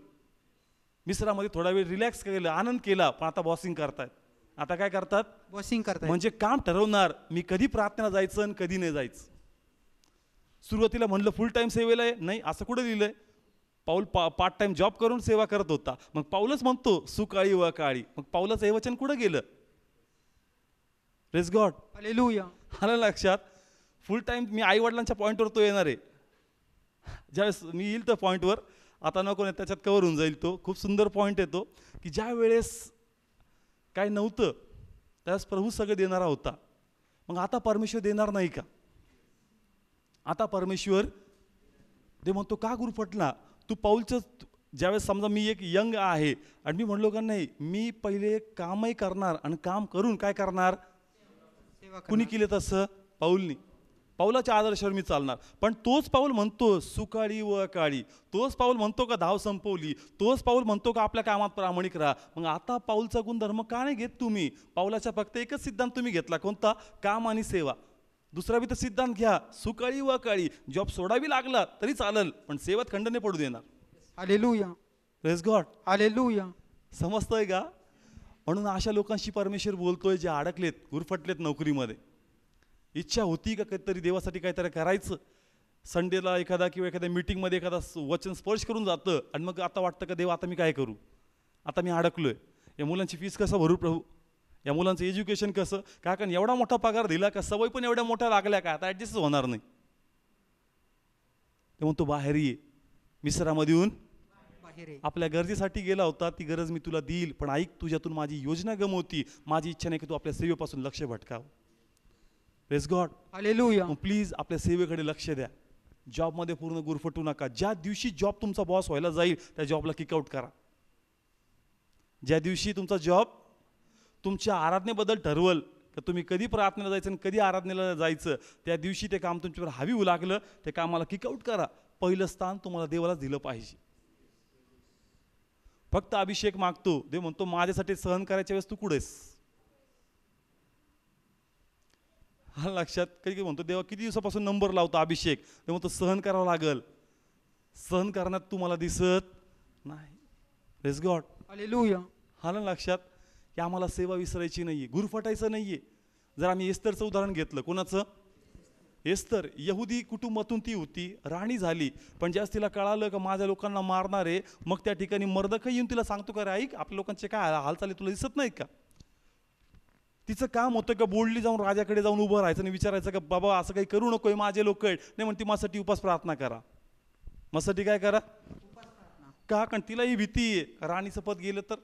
मिस्रामध्ये थोडा वेळ रिलॅक्स केलं, आनंद केला, पण आता बॉसिंग करतायत. आता काय करतात, बॉसिंग करताय. म्हणजे काम ठरवणार मी कधी प्रार्थना जायचं आणि कधी नाही जायचं. सुरुवातीला म्हणलं फुल टाइम सेवेला आहे, नाही असं कुठं लिहिलंय. पाऊल पार्ट टाइम जॉब करून सेवा करत होता. मग पाऊलच म्हणतो सुकाळी व काळी. मग पाऊलाचं हे वचन कुठं गेलं. Praise God. हालेलुया. आलं लक्षात. फुल टाइम मी आई वडिलांच्या पॉईंटवर तो येणार आहे. ज्यावेळेस मी येईल तर पॉईंटवर, आता नको नाही, त्याच्यात कव्हर होऊन जाईल. तो खूप सुंदर पॉईंट येतो की ज्या वेळेस काय नव्हतं त्यावेळेस प्रभू सगळं देणारा होता. मग आता परमेश्वर देणार नाही का. आता परमेश्वर ते म्हणतो का गुरफटला तू. पाऊलचं ज्यावेळेस समजा मी एक यंग आहे आणि मी म्हणलो का नाही मी पहिले कामही करणार आणि काम करून काय करणार. सेवा कुणी केले तसं, पाऊलनी. पाऊलाच्या आदर्शावर मी चालणार. पण तोच पाऊल म्हणतो सुकाळी व काळी. तोच पाऊल म्हणतो का धाव संपवली. तोच पाऊल म्हणतो का आपल्या कामात प्रामाणिक राहा. मग आता पाऊलचा गुणधर्म का नाही घेत तुम्ही. पाऊलाचा फक्त एकच सिद्धांत तुम्ही घेतला, कोणता, काम आणि सेवा. दुसरा बी तर सिद्धांत घ्या, सुकाळी व काळी. जॉब सोडावी लागला तरी चालेल, पण सेवेत खंड नाही पडू देणार. हालेलुया. Praise God. हालेलुया. समजतंय का. म्हणून अशा लोकांशी परमेश्वर बोलतोय जे अडकलेत, गुरफटलेत नोकरीमध्ये. इच्छा होती का कधीतरी देवासाठी काहीतरी करायचं. संडेला एखादा किंवा एखाद्या मीटिंगमध्ये एखादा वचन स्पर्श करून जातं आणि मग आता वाटतं का देव आता मी काय करू, आता मी अडकलोय. या मुलांची फीस कसं भरू प्रभू, या मुलांचं एज्युकेशन कसं. का कारण एवढा मोठा पगार दिला का सवय पण एवढ्या मोठ्या लागल्या का आता ॲडजस्ट होणार नाही. ते म्हणतो बाहेर ये, मिसरामध्ये येऊन बाहेर ये. आपल्या गरजेसाठी गेला होता, ती गरज मी तुला देईल. पण ऐक, तुझ्यातून माझी योजना गमवती. माझी इच्छा नाही की तू आपल्या सेवेपासून लक्ष भटकाव. Praise God. हालेलुया. प्लीज आपल्या सेवेकडे लक्ष द्या. जॉबमध्ये पूर्ण गुरफटू नका. ज्या दिवशी जॉब तुमचा बॉस व्हायला जाईल त्या जॉबला किकआउट करा. ज्या दिवशी तुमचा जॉब तुमच्या आराधनेबद्दल ठरवल का तुम्ही कधी प्रार्थनेला जायचं आणि कधी आराधनेला जायचं, त्या दिवशी ते काम तुमच्यावर हावी होऊ लागलं, ते कामाला किकआउट करा. पहिलं स्थान तुम्हाला देवालाच दिलं पाहिजे. फक्त अभिषेक मागतो, देव म्हणतो माझ्यासाठी सहन करायच्या वेळेस तू कुठेस. हा लक्षात. कधी म्हणतो देवा किती दिवसापासून नंबर लावतो अभिषेक, ते म्हणतो सहन करावं लागल. सहन करण्यात तुम्हाला दिसत नाही. Praise God. हालेलुया. हा ना लक्षात की आम्हाला सेवा विसरायची नाहीये, गुरफटायचं नाहीये. जर आम्ही एस्तरचं उदाहरण घेतलं, कोणाचं, एस्तर यहुदी कुटुंबातून ती होती, राणी झाली. पण ज्यास तिला कळालं का माझ्या लोकांना मारणार आहे, मग त्या ठिकाणी मर्दखै येऊन तिला सांगतो का रे ऐक आपल्या लोकांचे काय हालचाली तुला दिसत नाहीत का. तिचं काम होतं का बोलली जाऊन राजाकडे जाऊन उभं राहायचं आणि विचारायचं का बाबा असं काही करू नको, माझे लोक आहेत. नाही म्हणते माझ्यासाठी उपास प्रार्थना करा. माझ्यासाठी काय करा का, कारण तिलाही भीती आहे राणीचं पद गेलं तर.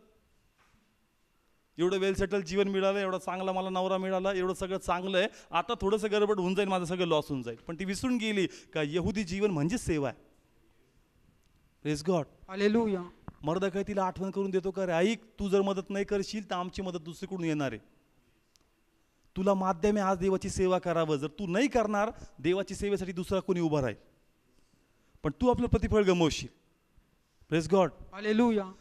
एवढं वेल सेटल जीवन मिळालं, एवढा चांगला मला नवरा मिळाला, एवढं सगळं चांगलं आहे, आता थोडंसं गडबड होऊन जाईल, माझं सगळं लॉस होऊन जाईल. पण ती विसरून गेली का यहुदी जीवन म्हणजे सेवा आहे. Praise God. हालेलुया. मर्दखै तिला आठवण करून देतो का रे ऐक, तू जर मदत नाही करशील तर आमची मदत दुसरीकडून येणार आहे. तुला माध्यम आहे आज देवाची सेवा करावं. जर तू नाही करणार देवाची सेवेसाठी दुसरा कोणी उभा राहील, पण तू आपलं प्रतिफळ गमवशील. Praise God. हालेलुया.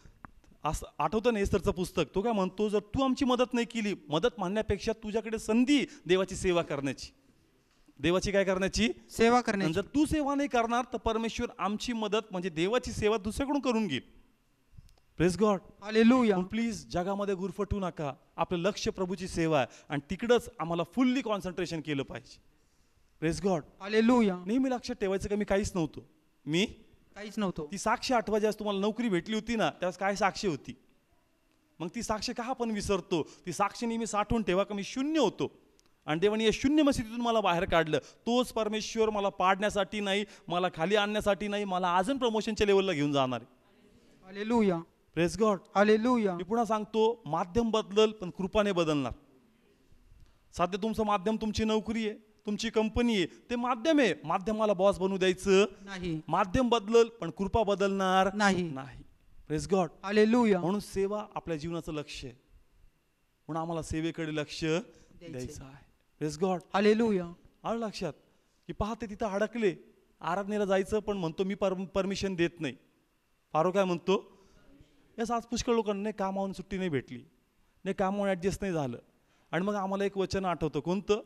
असं आठवतं ना एस्तरचं पुस्तक, तो काय म्हणतो जर तू आमची मदत नाही केली, मदत म्हणण्यापेक्षा तुझ्याकडे संधी देवाची सेवा करण्याची. देवाची काय करण्याची, सेवा करण्याची. जर तू सेवा नाही करणार तर परमेश्वर आमची मदत म्हणजे देवाची सेवा दुसऱ्याकडून करून घेईल. Praise God. हालेलुया. प्लीज जगामध्ये गुरफटू नका. आपलं लक्ष प्रभूची सेवा आहे आणि तिकडंच आम्हाला फुल्ली कॉन्सन्ट्रेशन केलं पाहिजे. Praise God. हालेलुया. नेहमी लक्षात ठेवायचं का मी काहीच नव्हतो, मी काहीच नव्हतो. ती साक्ष आठवा ज्यास तुम्हाला नोकरी भेटली होती ना त्यावेळेस काय साक्ष होती. मग ती साक्ष का आपण विसरतो. ती साक्ष नेहमी साठवून ठेवा का मी शून्य होतो आणि देवाने या शून्य मस्जिदीतून मला बाहेर काढलं. तोच परमेश्वर मला पाडण्यासाठी नाही, मला खाली आणण्यासाठी नाही, मला अजून प्रमोशनच्या लेवलला घेऊन जाणार आहे. हालेलुया. Praise God. हालेलुया. मी पुन्हा सांगतो माध्यम बदलल पण कृपाने बदलणार. सध्या तुमचं माध्यम तुमची नोकरी आहे, तुमची कंपनी आहे, ते माध्यम आहे. माध्यमाला बॉस बनवू द्यायचं नाही. माध्यम बदलल पण कृपा बदलणार नाही. नाही. Praise God. हालेलुया. म्हणून सेवा आपल्या जीवनाचं लक्ष आहे, म्हणून आम्हाला सेवेकडे लक्ष द्यायचं आहे. Praise God. हालेलुया. आलं लक्षात की पाहते तिथं अडकले, आराधनेला जायचं पण म्हणतो मी परमिशन देत नाही. पारो काय म्हणतो, यास आज पुष्कळ लोकांना नाही कामावरून सुट्टी नाही भेटली, नाही कामावरून ॲडजस्ट नाही झालं. आणि मग आम्हाला एक वचन आठवतं, कोणतं,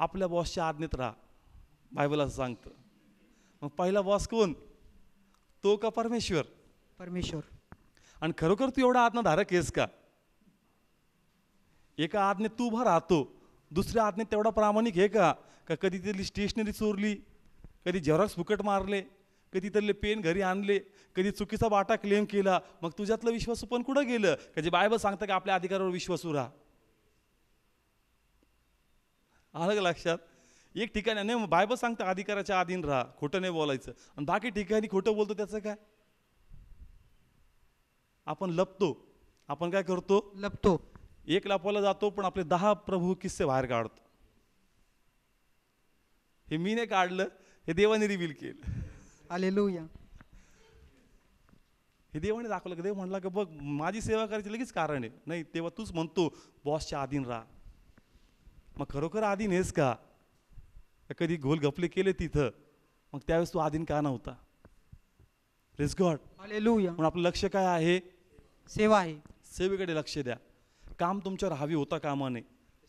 आपल्या बॉसच्या आज्ञेत राहा. बायबल असं सांगतं. मग पहिला बॉस कोण, तो का परमेश्वर. परमेश्वर. आणि खरोखर तू एवढा आज्ञाधारक आहेस का. एका आज्ञेत तू उभा राहतो, दुसऱ्या आज्ञेत तेवढा प्रामाणिक आहे का? का कधी तिथली स्टेशनरी चोरली, कधी झेरॉक्स फुकट मारले, कधी तिथले पेन घरी आणले, कधी चुकीचा बाटा क्लेम केला, मग तुझ्यातलं विश्वासू पण कुठं गेलं? का जे बायबल सांगतं की आपल्या अधिकारावर विश्वासू राहा. आलं का लक्षात? एक ठिकाणी नाही, बायबल सांगतं अधिकाराच्या अधीन राहा, खोटं नाही बोलायचं, आणि बाकी ठिकाणी खोटं बोलतो त्याचं काय? आपण लपतो. आपण काय करतो? लपतो. एक लपवायला जातो पण आपले 10 प्रभू किस्से बाहेर काढतो. हे मी नाही काढलं, हे देवाने रिव्हील केलं. हालेलुया. हे देवाने दाखवलं की देव म्हणला की बघ माझी सेवा करायची लगेच कारण आहे. नाही तेव्हा तूच म्हणतो बॉसच्या अधीन राहा. मग खरोखर अधीन आहेस का? कधी गोल गपले केले तिथं, मग त्यावेळेस तू अधीन का नव्हता? Praise God. हालेलुया. म्हणून आपलं लक्ष काय आहे? सेवा आहे. सेवेकडे लक्ष द्या. काम तुमच्यावर हावी होता कामा नये.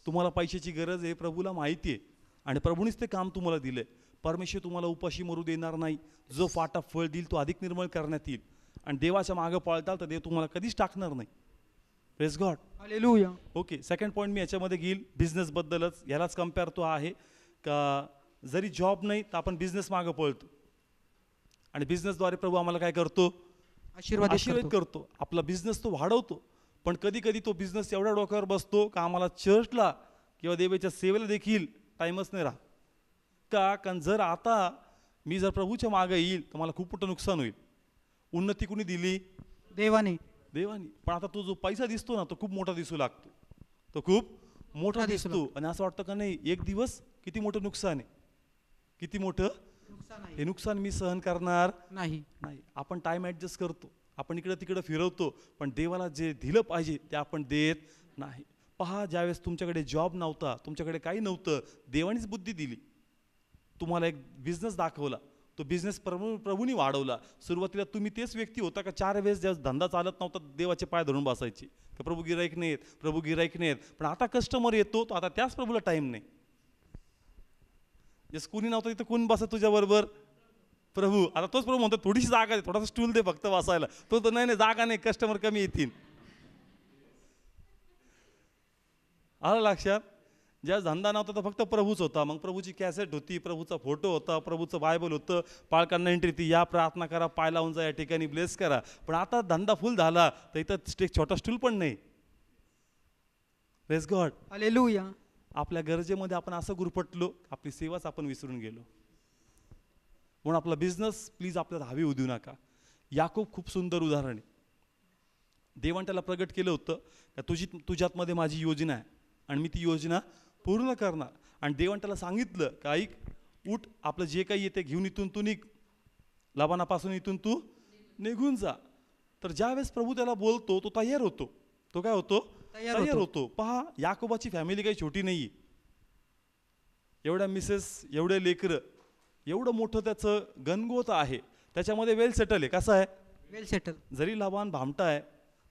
तुम्हाला पैशाची गरज आहे, प्रभूला माहिती आहे, आणि प्रभूनेच ते काम तुम्हाला दिलंय. परमेश्वर तुम्हाला उपाशी मरू देणार नाही. जो फाटा फळ देईल तो अधिक निर्मळ करण्यात येईल, आणि देवाच्या मागं पळताल तर देव तुम्हाला कधीच टाकणार नाही. Praise God. Hallelujah. Okay, second point मी याच्यामध्ये घेईल बिझनेसबद्दलच. यालाच कम्पेअर तो आहे का जरी जॉब नाही तर आपण बिझनेस मागं पळतो, आणि बिझनेसद्वारे प्रभू आम्हाला काय करतो? आशीर्वाद करतो. आपला बिझनेस तो वाढवतो. पण कधी कधी तो बिझनेस एवढ्या डोक्यावर बसतो का आम्हाला चर्चला किंवा देवाच्या सेवेला देखील टाईमच नाही राहत. का? कारण जर आता मी जर प्रभूच्या मागे येईल तर मला खूप मोठं नुकसान होईल. उन्नती कुणी दिली? देवाने. देवानी. पण आता तो जो पैसा दिसतो ना तो खूप मोठा दिसू लागतो, तो खूप मोठा दिसतो, आणि असं वाटतं का नाही एक दिवस किती मोठं नुकसान आहे, किती मोठं हे नुकसान मी सहन करणार नाही. आपण टाइम ॲडजस्ट करतो, आपण इकडं तिकडं फिरवतो, पण देवाला जे दिलं पाहिजे ते आपण देत नाही. पहा, ज्यावेळेस तुमच्याकडे जॉब नव्हता, तुमच्याकडे काही नव्हतं, देवानीच बुद्धी दिली. तुम्हाला एक बिझनेस दाखवला, तो बिझनेस प्रभूनी वाढवला. सुरुवातीला तुम्ही तेच व्यक्ती होता का 4 वेळेस ज्या धंदा चालत नव्हता देवाचे पाय धरून बसायचे का प्रभू गिराईक नाहीत, प्रभू गिराईक नाहीत. पण आता कस्टमर येतो, तो आता त्याच प्रभूला टाईम नाही. जस कोणी नव्हतं तिथं कोण बसत तुझ्याबरोबर? प्रभू. आता तोच प्रभू म्हणतो थोडीशी जागा दे, थोडासा स्टूल दे फक्त बसायला. तो तर नाही जागा नाही, कस्टमर कमी येतील. आलं लक्षात? ज्या धंदा नव्हता तर फक्त प्रभूच होता. मग प्रभूची कॅसेट होती, प्रभूचा फोटो होता, प्रभूचं बायबल होतं, पाळकांना एंट्री ती या प्रार्थना करा, पाय लावून जा, या ठिकाणी ब्लेस करा. पण आता धंदा फुल झाला तर इथं छोटा स्टूल पण नाही. Praise God. हालेलुया. आपल्या गरजेमध्ये आपण असं गुरफटलो, आपली सेवाच आपण विसरून गेलो. म्हणून आपला बिझनेस प्लीज आपल्याला हवी होऊ देऊ नका. याकूब खूप सुंदर उदाहरण आहे. देवाने त्याला प्रगट केलं होतं का तुझ्यातमध्ये माझी योजना आहे आणि मी ती योजना पूर्ण करणार. आणि देवाने त्याला सांगितलं का ऐक, उठ, आपलं जे काही येते घेऊन इथून तू निघ, लबानापासून इथून तू निघून जा. तर ज्यावेळेस प्रभू त्याला बोलतो तो तयार होतो. तो काय होतो? तयार होतो. पहा, याकोबाची फॅमिली काही छोटी नाही. एवढ्या मिसेस, एवढे लेकरं, एवढं मोठं त्याचं गणगोत आहे, त्याच्यामध्ये वेल सेटल आहे. कसं आहे? वेल सेटल. जरी लाबान भामटा आहे,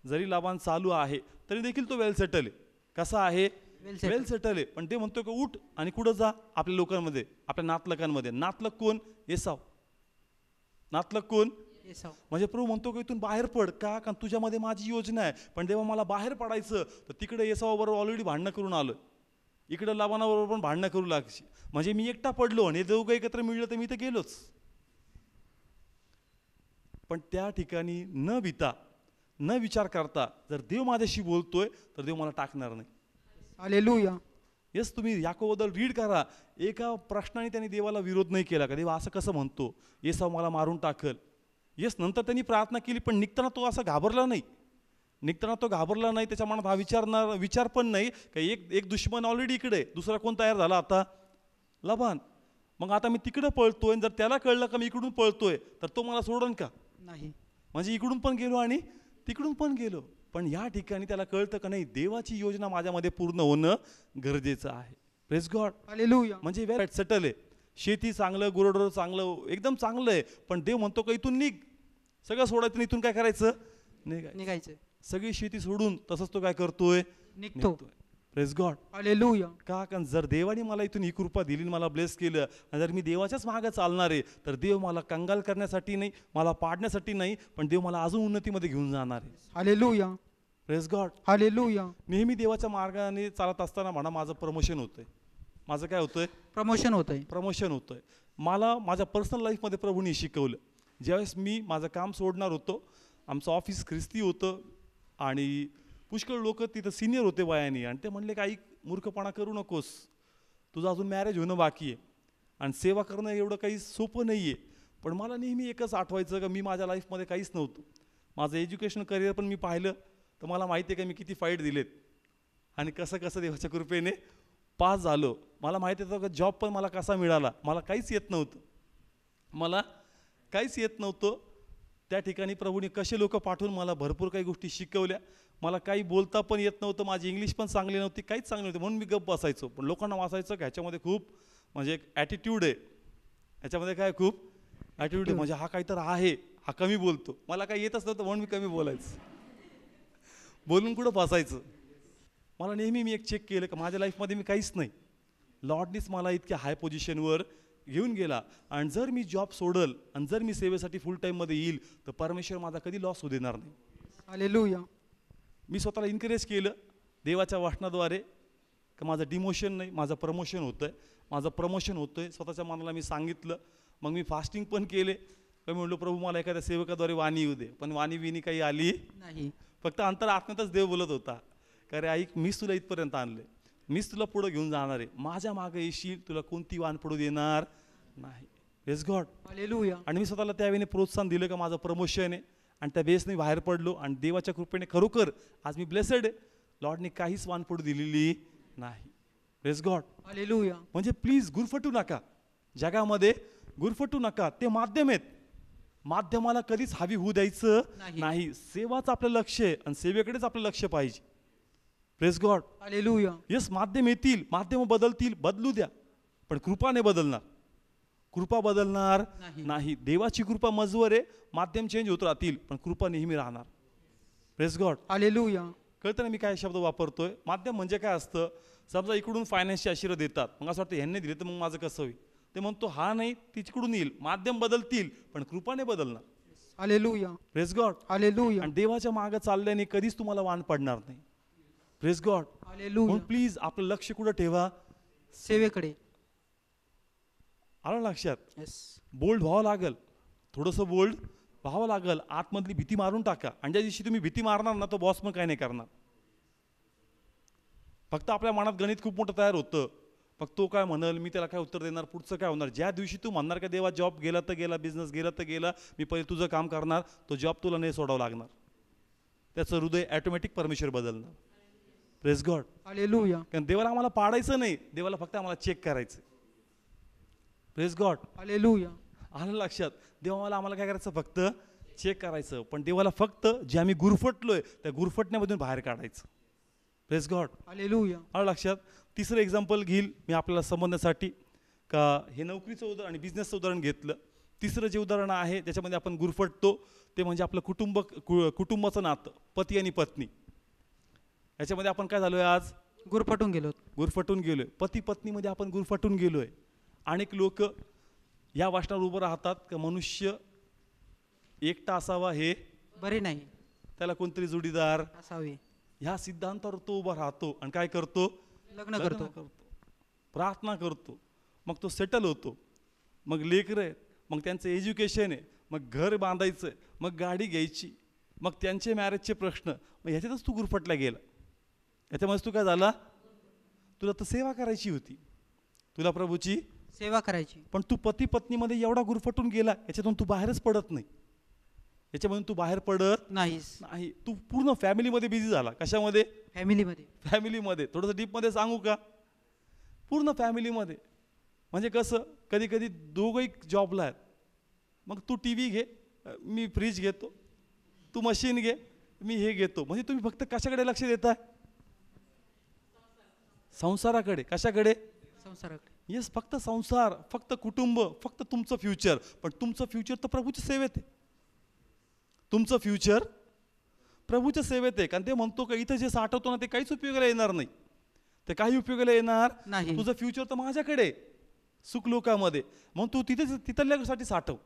जरी लाबान चालू आहे, तरी देखील तो वेल सेटल आहे. कसा आहे? वेल सेटल आहे. पण ते म्हणतो की उठ आणि कुठं जा? आपल्या लोकांमध्ये, आपल्या नातलकांमध्ये. नातलक कोण? एसाव. नातलक कोण? एसाव. म्हणजे प्रभू म्हणतो की इथून बाहेर पड. का? कारण तुझ्यामध्ये माझी योजना आहे. पण देवा मला बाहेर पडायचं, तर तिकडे एसावाबरोबर ऑलरेडी भांडणं करून आलो, इकडे लाबानाबरोबर पण भांडणं करू लागशी. म्हणजे मी एकटा पडलो आणि दोघं एकत्र मिळलं तर मी तर गेलोच. पण त्या ठिकाणी न भीता, न विचार करता, जर देव माझ्याशी बोलतोय तर देव मला टाकणार नाही. हालेलुया. येस, तुम्ही याकोबद्दल रीड करा. एका प्रश्नाने त्यांनी देवाला विरोध नाही केला का देवा असं कसं म्हणतो, एसाव मला मारून टाकल. येस, नंतर त्यांनी प्रार्थना केली, पण निघताना तो असं घाबरला नाही. त्याच्या मनात हा विचार पण नाही का एक दुश्मन ऑलरेडी इकडे, दुसरा कोण तयार झाला आता? लबान. मग आता मी तिकडे पळतोय, जर त्याला कळलं का मी इकडून पळतोय तर तो मला सोडन का? नाही. म्हणजे इकडून पण गेलो आणि तिकडून पण गेलो. पण या ठिकाणी त्याला कळतं का नाही, देवाची योजना माझ्यामध्ये पूर्ण होणं गरजेचं आहे. Praise God. हालेलुया. म्हणजे वेल सेटल आहे, शेती चांगलं, गुरढोर चांगलं, एकदम चांगलं आहे. पण देव म्हणतो का इथून निघ, सगळं सोडायचं, इथून काय करायचं? निघायचं. सगळी शेती सोडून तसंच तो काय करतोय? निघतो. Praise God. हालेलुया. का? कारण जर देवाने मला इथून ही कृपा दिली, मला ब्लेस केलं, आणि जर मी देवाच्याच मागे चालणार आहे तर देव मला कंगाल करण्यासाठी नाही, मला पाडण्यासाठी नाही, पण देव मला अजून उन्नतीमध्ये घेऊन जाणार आहे. हालेलुया. Praise God. हालेलुया. नेहमी देवाच्या मार्गाने चालत असताना म्हणा माझं प्रमोशन होतंय. माझं काय होतंय? प्रमोशन होतंय. प्रमोशन होतंय. मला माझ्या पर्सनल लाईफमध्ये प्रभूंनी शिकवलं. ज्यावेळेस मी माझं काम सोडणार होतो, आमचं ऑफिस ख्रिस्ती होतं आणि पुष्कळ लोक तिथं सिनियर होते वयाने, आणि ते म्हणले काही मूर्खपणा करू नकोस, तुझं अजून मॅरेज होणं बाकी आहे आणि सेवा करणं एवढं काही सोपं नाही आहे. पण मला नेहमी एकच आठवायचं का मी माझ्या लाईफमध्ये काहीच नव्हतं. माझं एज्युकेशन करिअर पण मी पाहिलं तर मला माहिती आहे का मी किती फाईट दिलेत आणि कसं कसं देवाच्या कृपेने पास झालो. मला माहिती होतं का जॉब पण मला कसा मिळाला. मला काहीच येत नव्हतं, मला काहीच येत नव्हतं. त्या ठिकाणी प्रभूने कसे लोक पाठवून मला भरपूर काही गोष्टी शिकवल्या. मला काही बोलता पण येत नव्हतं, माझी इंग्लिश पण चांगली नव्हती, काहीच चांगली नव्हती, म्हणून मी गप्प बसायचो. पण लोकांना वाचायचं की ह्याच्यामध्ये खूप म्हणजे एक ॲटिट्यूड आहे, ह्याच्यामध्ये काय खूप ॲटिट्यूड आहे, म्हणजे हा काहीतरी आहे, हा कमी बोलतो. मला काही येतच नव्हतं म्हणून मी कमी बोलायचं, बोलून कुठं बसायचं. मला नेहमी मी एक चेक केलं की माझ्या लाईफमध्ये मी काहीच नाही. लॉर्डनीच मला इतक्या हाय पोझिशनवर घेऊन गेला. आणि जर मी जॉब सोडल आणि जर मी सेवेसाठी फुल टाईममध्ये येईल तर परमेश्वर माझा कधी लॉस होऊ देणार नाही. हालेलुया. मी स्वतःला इन्करेज केलं देवाच्या वाचनाद्वारे की माझं डिमोशन नाही, माझं प्रमोशन होतं आहे, माझं प्रमोशन होतं आहे. स्वतःच्या मनाला मी सांगितलं. मग मी फास्टिंग पण केले. मी म्हणलो प्रभू मला एखाद्या सेवकाद्वारे वाणी येऊ दे. पण वाणी विणी काही आली नाही. फक्त अंतरात्म्यातच देव बोलत होता का रे ऐक, मीच तुला इथपर्यंत आणले, मीच तुला पुढं घेऊन जाणार आहे, माझ्या मागे येशील, तुला कोणती वाण पडू देणार नाही. Praise God. हालेलुया. आणि मी स्वतःला त्यावेळी प्रोत्साहन दिलं का माझं प्रमोशन आहे आणि त्या बेसने बाहेर पडलो आणि देवाच्या कृपेने खरोखर आज मी ब्लेसेड आहे. लॉर्डने काहीच वाण पडू दिलेली नाही. Praise God. हालेलुया. म्हणजे प्लीज गुरफटू नका, जगामध्ये गुरफटू नका. ते माध्यम आहेत, माध्यमाला कधीच हवी होऊ द्यायचं नाही. सेवाच आपलं लक्ष आहे आणि सेवेकडेच आपलं लक्ष पाहिजे. Praise God. हालेलुया. येस, माध्यम येतील, माध्यम बदलतील, बदलू द्या, पण कृपा नाही बदलणार. कृपा बदलणार नाही. देवाची कृपा मजवर आहे. माध्यम चेंज होत राहतील पण कृपा नेहमी राहणार. Praise God. हालेलुया. कळतं ना मी काय शब्द वापरतोय? माध्यम म्हणजे काय असतं, समजा इकडून फायनान्सचे आशीर्वाद देतात, मग असं वाटतं ह्यांनी दिले तर मग माझं कसं होईल. ते म्हणतो हा नाही, तिकडून येईल. माध्यम बदलतील पण कृपा नाही बदलणार. हालेलुया. Praise God. हालेलुया. आणि देवाच्या मागं चालल्याने कधीच तुम्हाला वाण पडणार नाही. Praise God. हालेलुया. प्लीज आपलं लक्ष कुठं ठेवा? सेवेकडे. आलं लक्षात? येस. बोल्ड व्हावं लागल, थोडंसं बोल्ड व्हावं लागल. आतमधली भीती मारून टाका. आणि ज्या दिवशी तुम्ही भीती मारणार ना तो बॉस मग काय नाही करणार. फक्त आपल्या मनात गणित खूप मोठं तयार होतं, मग तो काय म्हणल, मी त्याला काय उत्तर देणार, पुढचं काय होणार. ज्या दिवशी तू म्हणणार का देवा जॉब गेला तर गेला, बिझनेस गेला तर गेला, मी पहिले तुझं काम करणार, तो जॉब तुला नाही सोडावं लागणार. त्याचं हृदय ॲटोमॅटिक परमेश्वर बदलणार. Praise God. हालेलुया. कारण देवाला आम्हाला पाडायचं नाही, देवाला फक्त आम्हाला चेक करायचं. Praise God. हालेलुया. आलं लक्षात? देवाला आम्हाला काय करायचं, फक्त चेक करायचं. पण देवाला फक्त जे आम्ही गुरफटलोय त्या गुरफटण्यामधून बाहेर काढायचं. Praise God. हालेलुया. आलं लक्षात? तिसरं एक्झाम्पल घेईल मी आपल्याला समजण्यासाठी का हे नोकरीचं उदाहरण आणि बिझनेसचं उदाहरण घेतलं. तिसरं जे उदाहरण आहे त्याच्यामध्ये आपण गुरफटतो ते म्हणजे आपलं कुटुंबाचं नातं, पती आणि पत्नी. याच्यामध्ये आपण काय झालोय आज? गुरफटून गेलो. गुरफटून गेलोय. पती पत्नीमध्ये आपण गुरफटून गेलोय. अनेक लोक या वाचनावर उभं राहतात का मनुष्य एकटा असावा हे बरे नाही, त्याला कोणतरी जोडीदार असावे. ह्या सिद्धांतावर तो उभा राहतो आणि काय करतो? लग्न करतो, प्रार्थना करतो, मग तो सेटल होतो, मग लेकरं आहेत, मग त्यांचं एज्युकेशन आहे, मग घर बांधायचं आहे, मग गाडी घ्यायची, मग त्यांचे मॅरेजचे प्रश्न, मग ह्याच्यातच तू गुरफटला गेला. याच्यामध्ये तू काय झाला? तुला तर सेवा करायची होती, तुला प्रभूची सेवा करायची, पण तू पती पत्नीमध्ये एवढा गुरफटून गेला याच्यातून तू बाहेरच पडत नाही. याच्यामधून तू बाहेर पडत नाही. तू पूर्ण फॅमिलीमध्ये बिझी झाला. कशामध्ये? फॅमिलीमध्ये. थोडंसं डीपमध्ये सांगू का? पूर्ण फॅमिलीमध्ये. म्हणजे कसं, कधी कधी दोघंही जॉबला आहेत, मग तू टी व्ही घे, मी फ्रीज घेतो, तू मशीन घे, मी हे घेतो. म्हणजे तुम्ही फक्त कशाकडे लक्ष देताय? संसाराकडे. कशाकडे? संसाराकडे. येस, फक्त संसार, फक्त कुटुंब, फक्त तुमचं फ्युचर. पण तुमचं फ्युचर तर प्रभूच्या सेवेत आहे. तुमचं फ्युचर प्रभूच्या सेवेत आहे. कारण ते म्हणतो का इथं जे साठवतो ना ते काहीच उपयोगाला येणार नाही, ते काही उपयोगाला येणार नाही. तुझं फ्युचर तर माझ्याकडे सुख लोकांमध्ये, म्हणून तू तिथल्यासाठी साठव.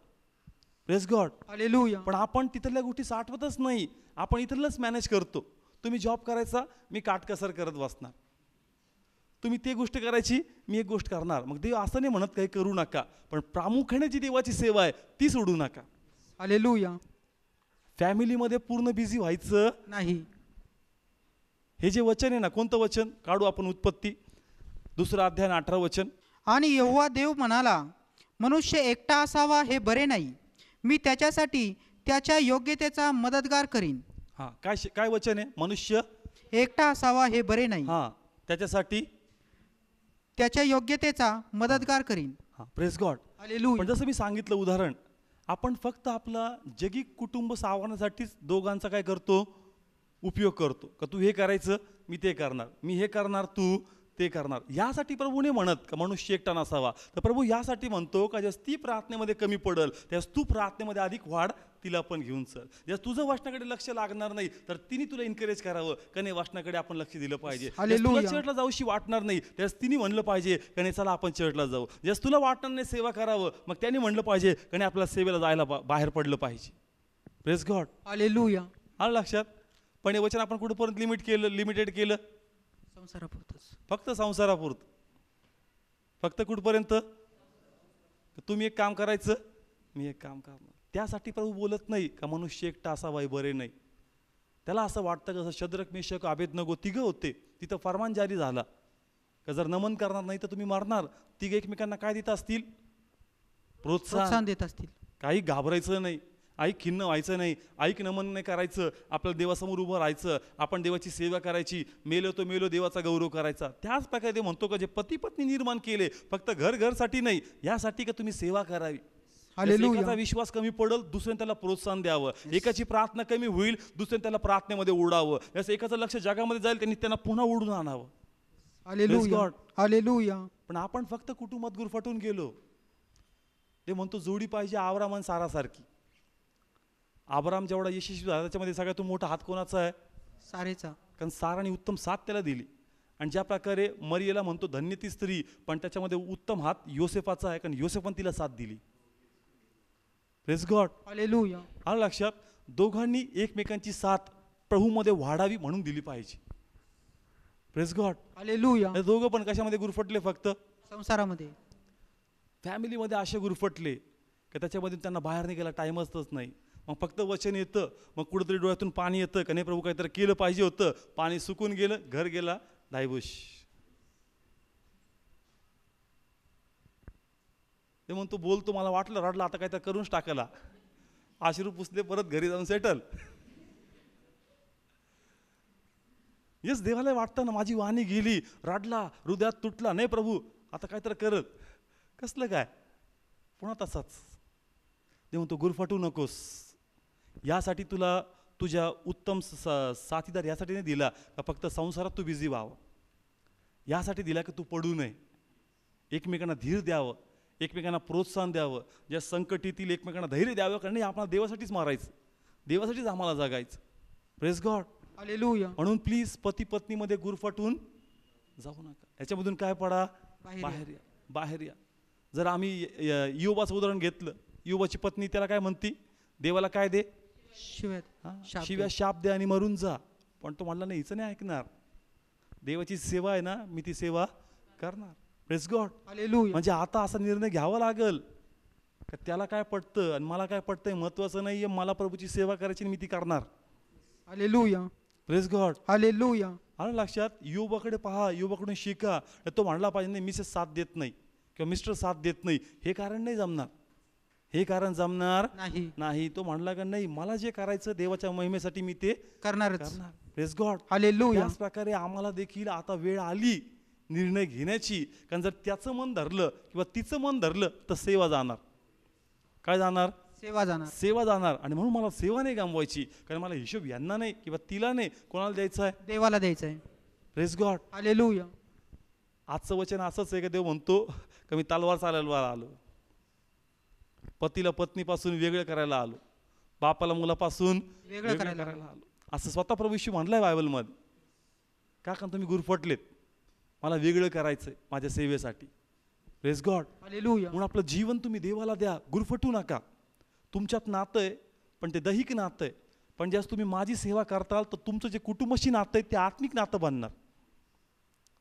Praise God. हालेलुया. पण आपण तिथल्या गोष्टी साठवतच नाही, आपण इथलंच मॅनेज करतो. तुम्ही जॉब करायचा, मी काटकसर करत बसणार. तुम्ही ते गोष्ट करायची, मी एक गोष्ट करणार. मग देव असं नाही म्हणत काही करू नका, पण प्रामुख्याने जी देवाची सेवा आहे ती सोडू नका. हालेलुया. फॅमिलीमध्ये पूर्ण बिझी व्हायचं नाही. हे जे वचन आहे ना, कोणतं वचन काढू आपण? उत्पत्ती 2 अध्याय 18 वचन. आणि यहोवा देव म्हणाला, मनुष्य एकटा असावा हे बरे नाही, मी त्याच्यासाठी त्याच्या योग्यतेचा मदतगार करीन. हा, काय वचन आहे? मनुष्य एकटा असावा हे बरे नाही, हा, त्याच्यासाठी त्याच्या योग्यतेचा मदतगार करीन. हा, प्रेस गॉड. हालेलुया. पण जसं मी सांगितलं उदाहरण, आपण फक्त आपला जगी कुटुंब सावरण्यासाठीच दोघांचा काय करतो? उपयोग करतो. का तू हे करायचं, मी ते करणार, मी हे करणार, तू ते करणार. यासाठी प्रभूने म्हणत का मनुष्य एकटा नसावा. तर प्रभू यासाठी म्हणतो का जस ती प्रार्थनेमध्ये कमी पडल, त्यास तू प्रार्थनेमध्ये अधिक वाढ, तिला पण घेऊन चल. जस तुझं वाचनाकडे लक्ष लागणार नाही, तर तिने तुला एनकरेज करावं का नाही वाचनाकडे आपण लक्ष दिलं पाहिजे. तुला चर्चला जाऊशी वाटणार नाही, त्यास तिने म्हणलं पाहिजे का नाही चला आपण चर्चला जाऊ. जस तुला वाटणार नाही सेवा करावं, मग त्याने म्हणलं पाहिजे का नाही आपल्याला सेवेला जायला बाहेर पडलं पाहिजे. Press God. हालेलुया. आलं लक्षात? पण हे वचन आपण कुठपर्यंत लिमिटेड केलं? संसारापुरतच, फक्त संसारापुरतं. फक्त कुठपर्यंत? तुम्ही एक काम करायचं, मी एक काम करणार. त्यासाठी प्रभू बोलत नाही का मनुष्य एकटा असावा हे बरे नाही. त्याला असं वाटतं का जसं शद्रक मेशक अबेदनगो तिघं होते, तिथं फरमान जारी झाला का जर नमन करणार नाही तर तुम्ही मरणार. तिघं एकमेकांना काय देत असतील? प्रोत्साहन देत असतील. काही घाबरायचं नाही, ऐक खिन्न व्हायचं नाही, ऐक नमन नाही करायचं, आपल्याला देवासमोर उभं राहायचं, आपण देवाची सेवा करायची, मेलो तो मेलो देवाचा गौरव करायचा. त्याच प्रकारे ते म्हणतो का जे पती पत्नी निर्माण केले फक्त घरसाठी नाही, यासाठी का तुम्ही सेवा करावी. एकाचा विश्वास कमी पडेल, दुसऱ्याने त्याला प्रोत्साहन द्यावं. एकाची प्रार्थना कमी होईल, दुसऱ्याने त्याला प्रार्थनेमध्ये ओढावं. जसं एकाचं लक्ष जगामध्ये जाईल, त्यांना पुन्हा ओढून आणावं. हालेलुया. हालेलुया. पण आपण फक्त कुटुंबात गुरफटून गेलो. ते म्हणतो जोडी पाहिजे आब्राम आणि सारासारखी. आब्राम जेवढा यशस्वी झाला त्याच्यामध्ये सगळ्यात मोठा हात कोणाचा आहे? सारेचा. कारण साराने उत्तम साथ त्याला दिली. आणि ज्या प्रकारे मरियेला म्हणतो धन्य ती स्त्री, पण त्याच्यामध्ये उत्तम हात योसेफाचा आहे, कारण योसेफाने तिला साथ दिली. Praise God. हालेलुया. आलं लक्षात? दोघांनी एकमेकांची साथ प्रभूमध्ये वाढावी म्हणून दिली पाहिजे. Praise God. हालेलुया. दोघं पण कशामध्ये गुरफटले? फक्त संसारामध्ये. फॅमिलीमध्ये असे गुरफटले की त्याच्यामध्ये त्यांना बाहेर निघायला टाईमच नाही. मग फक्त वचन येतं, मग कुठंतरी डोळ्यातून पाणी येतं का नाही प्रभू काहीतरी केलं पाहिजे होतं, पाणी सुकून गेलं, घर गेला डायबुश. ते म्हणतो बोलतो, मला वाटलं रडला आता काहीतरी करूनच टाकायला, आश्रू पुसले, परत घरी जाऊन सेटल. येस, देवाला वाटतं ना माझी वाणी गेली, रडला, हृदयात तुटला, नाही प्रभू आता काहीतरी करत, कसलं काय, पुन्हा तसाच. ते म्हणतो गुरफटू नकोस. यासाठी तुला तुझ्या उत्तम साथीदार यासाठी नाही दिला का फक्त संसारात तू बिझी व्हावं, यासाठी दिला की तू पडू नये, एकमेकांना धीर द्यावं, एकमेकांना प्रोत्साहन द्यावं, ज्या संकट येतील एकमेकांना धैर्य द्यावं, कारण नाही आपल्याला देवासाठीच मारायचं, देवासाठीच आम्हाला जगायचं. Praise God. हालेलुया. म्हणून प्लीज पती पत्नीमध्ये गुरफटून जाऊ नका. याच्यामधून काय पडा, बाहेर या. जर आम्ही योबाचं उदाहरण घेतलं, योबाची पत्नी त्याला काय म्हणती, देवाला काय दे, शिव्या शाप दे आणि मरून जा. पण तो म्हणला नाही, हिचं नाही ऐकणार, देवाची सेवा आहे ना, मी ती सेवा करणार. Praise God. हालेलुया. म्हणजे आता असा निर्णय घ्यावा लागल का त्याला काय पडतं आणि मला काय पडतंय महत्वाचं नाहीये, मला प्रभूची सेवा करायची, मी ती करणार. हालेलुया. Praise God. हालेलुया. आलं लक्षात? योबाकडे पहा, योबाकडून शिका. तो म्हणला पाहिजे नाही मिसेस साथ देत नाही किंवा मिस्टर साथ देत नाही, हे कारण नाही जमणार, हे कारण जमणार नाही. तो म्हणला का नाही, मला जे करायचं देवाच्या महिमेसाठी मी ते करणार. Praise God. हालेलुया. त्याच प्रकारे आम्हाला देखील आता वेळ आली निर्णय घेण्याची, कारण जर त्याचं मन धरलं किंवा तिचं मन धरलं तर सेवा जाणार. काय जाणार? सेवा जाणार. आणि म्हणून मला सेवा नाही गमवायची, कारण मला हिशोब यांना नाही किंवा तिला नाही, कोणाला द्यायचा आहे, देवाला द्यायचा आहे. Praise God. हालेलुया. आजचं वचन असंच आहे का देव म्हणतो का मी तलवार चालवायला आलो, पतीला पत्नीपासून वेगळं करायला आलो, बापाला मुलापासून वेगळं करायला आलो, असं स्वतः प्रभू येशू म्हणलाय बायबलमध्ये. का? कारण तुम्ही गुरफटलेत, मला वेगळं करायचंय माझ्या सेवेसाठी. Praise God. हालेलुया. म्हणून आपलं जीवन तुम्ही देवाला द्या, गुरफटू नका. तुमच्यात नातं आहे पण ते दैहिक नातं आहे, पण ज्यास तुम्ही माझी सेवा करताल तर तुमचं जे कुटुंबाशी नातं आहे ते आत्मिक नातं बनणार.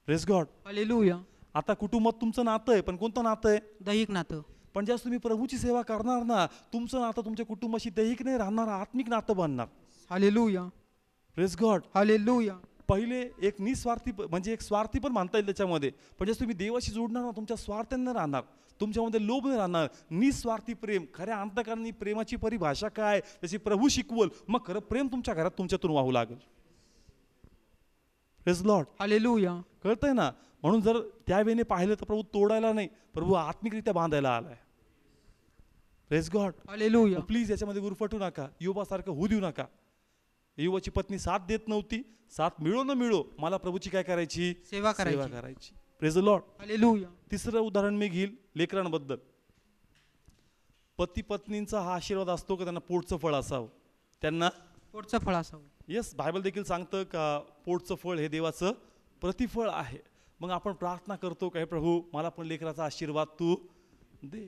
Praise God. हालेलुया. आता कुटुंबात तुमचं नातं आहे, पण कोणतं नातं आहे? दैहिक नातं. पण ज्यास तुम्ही प्रभूची सेवा करणार ना, तुमचं नातं तुमच्या कुटुंबाशी दैहिक नाही राहणार, आत्मिक नातं बनणार. हालेलुया. Praise God. हालेलुया. पहिले एक निस्वार्थी म्हणजे एक स्वार्थी पण मानता येईल त्याच्यामध्ये, पण जर तुम्ही देवाशी जोडणार ना, तुमच्या स्वार्थाने राहणार, तुमच्यामध्ये लोभ नाही राहणार. निस्वार्थी प्रेम, खऱ्या अंतःकरणी प्रेमाची परिभाषा काय त्याची प्रभू शिकवल, मग खरं प्रेम तुमच्या घरात तुमच्यातून वाहू लागेल. Praise Lord. हालेलुया. कळतंय ना? म्हणून जर त्यावेळेने पाहिलं तर प्रभू तोडायला नाही, प्रभू आत्मिकरित्या बांधायला आलाय. Praise God. हालेलुया. प्लीज याच्यामध्ये गुरफटू नका, योबासारखं होऊ देऊ नका. योबाची पत्नी साथ देत नव्हती, साथ मिळो न मिळो मला प्रभूची काय करायची? सेवा करायची. करायची. Praise the Lord. हालेलुया. तिसरं उदाहरण मी घेईल लेकरांबद्दल. पती पत्नींचा हा आशीर्वाद असतो का त्यांना पोटचं फळ असावं, त्यांना पोटचं फळ असावं. येस, बायबल देखील सांगतं का पोटचं फळ हे देवाचं प्रतिफळ आहे. मग आपण प्रार्थना करतो काय, प्रभू मला पण लेकराचा आशीर्वाद तू दे.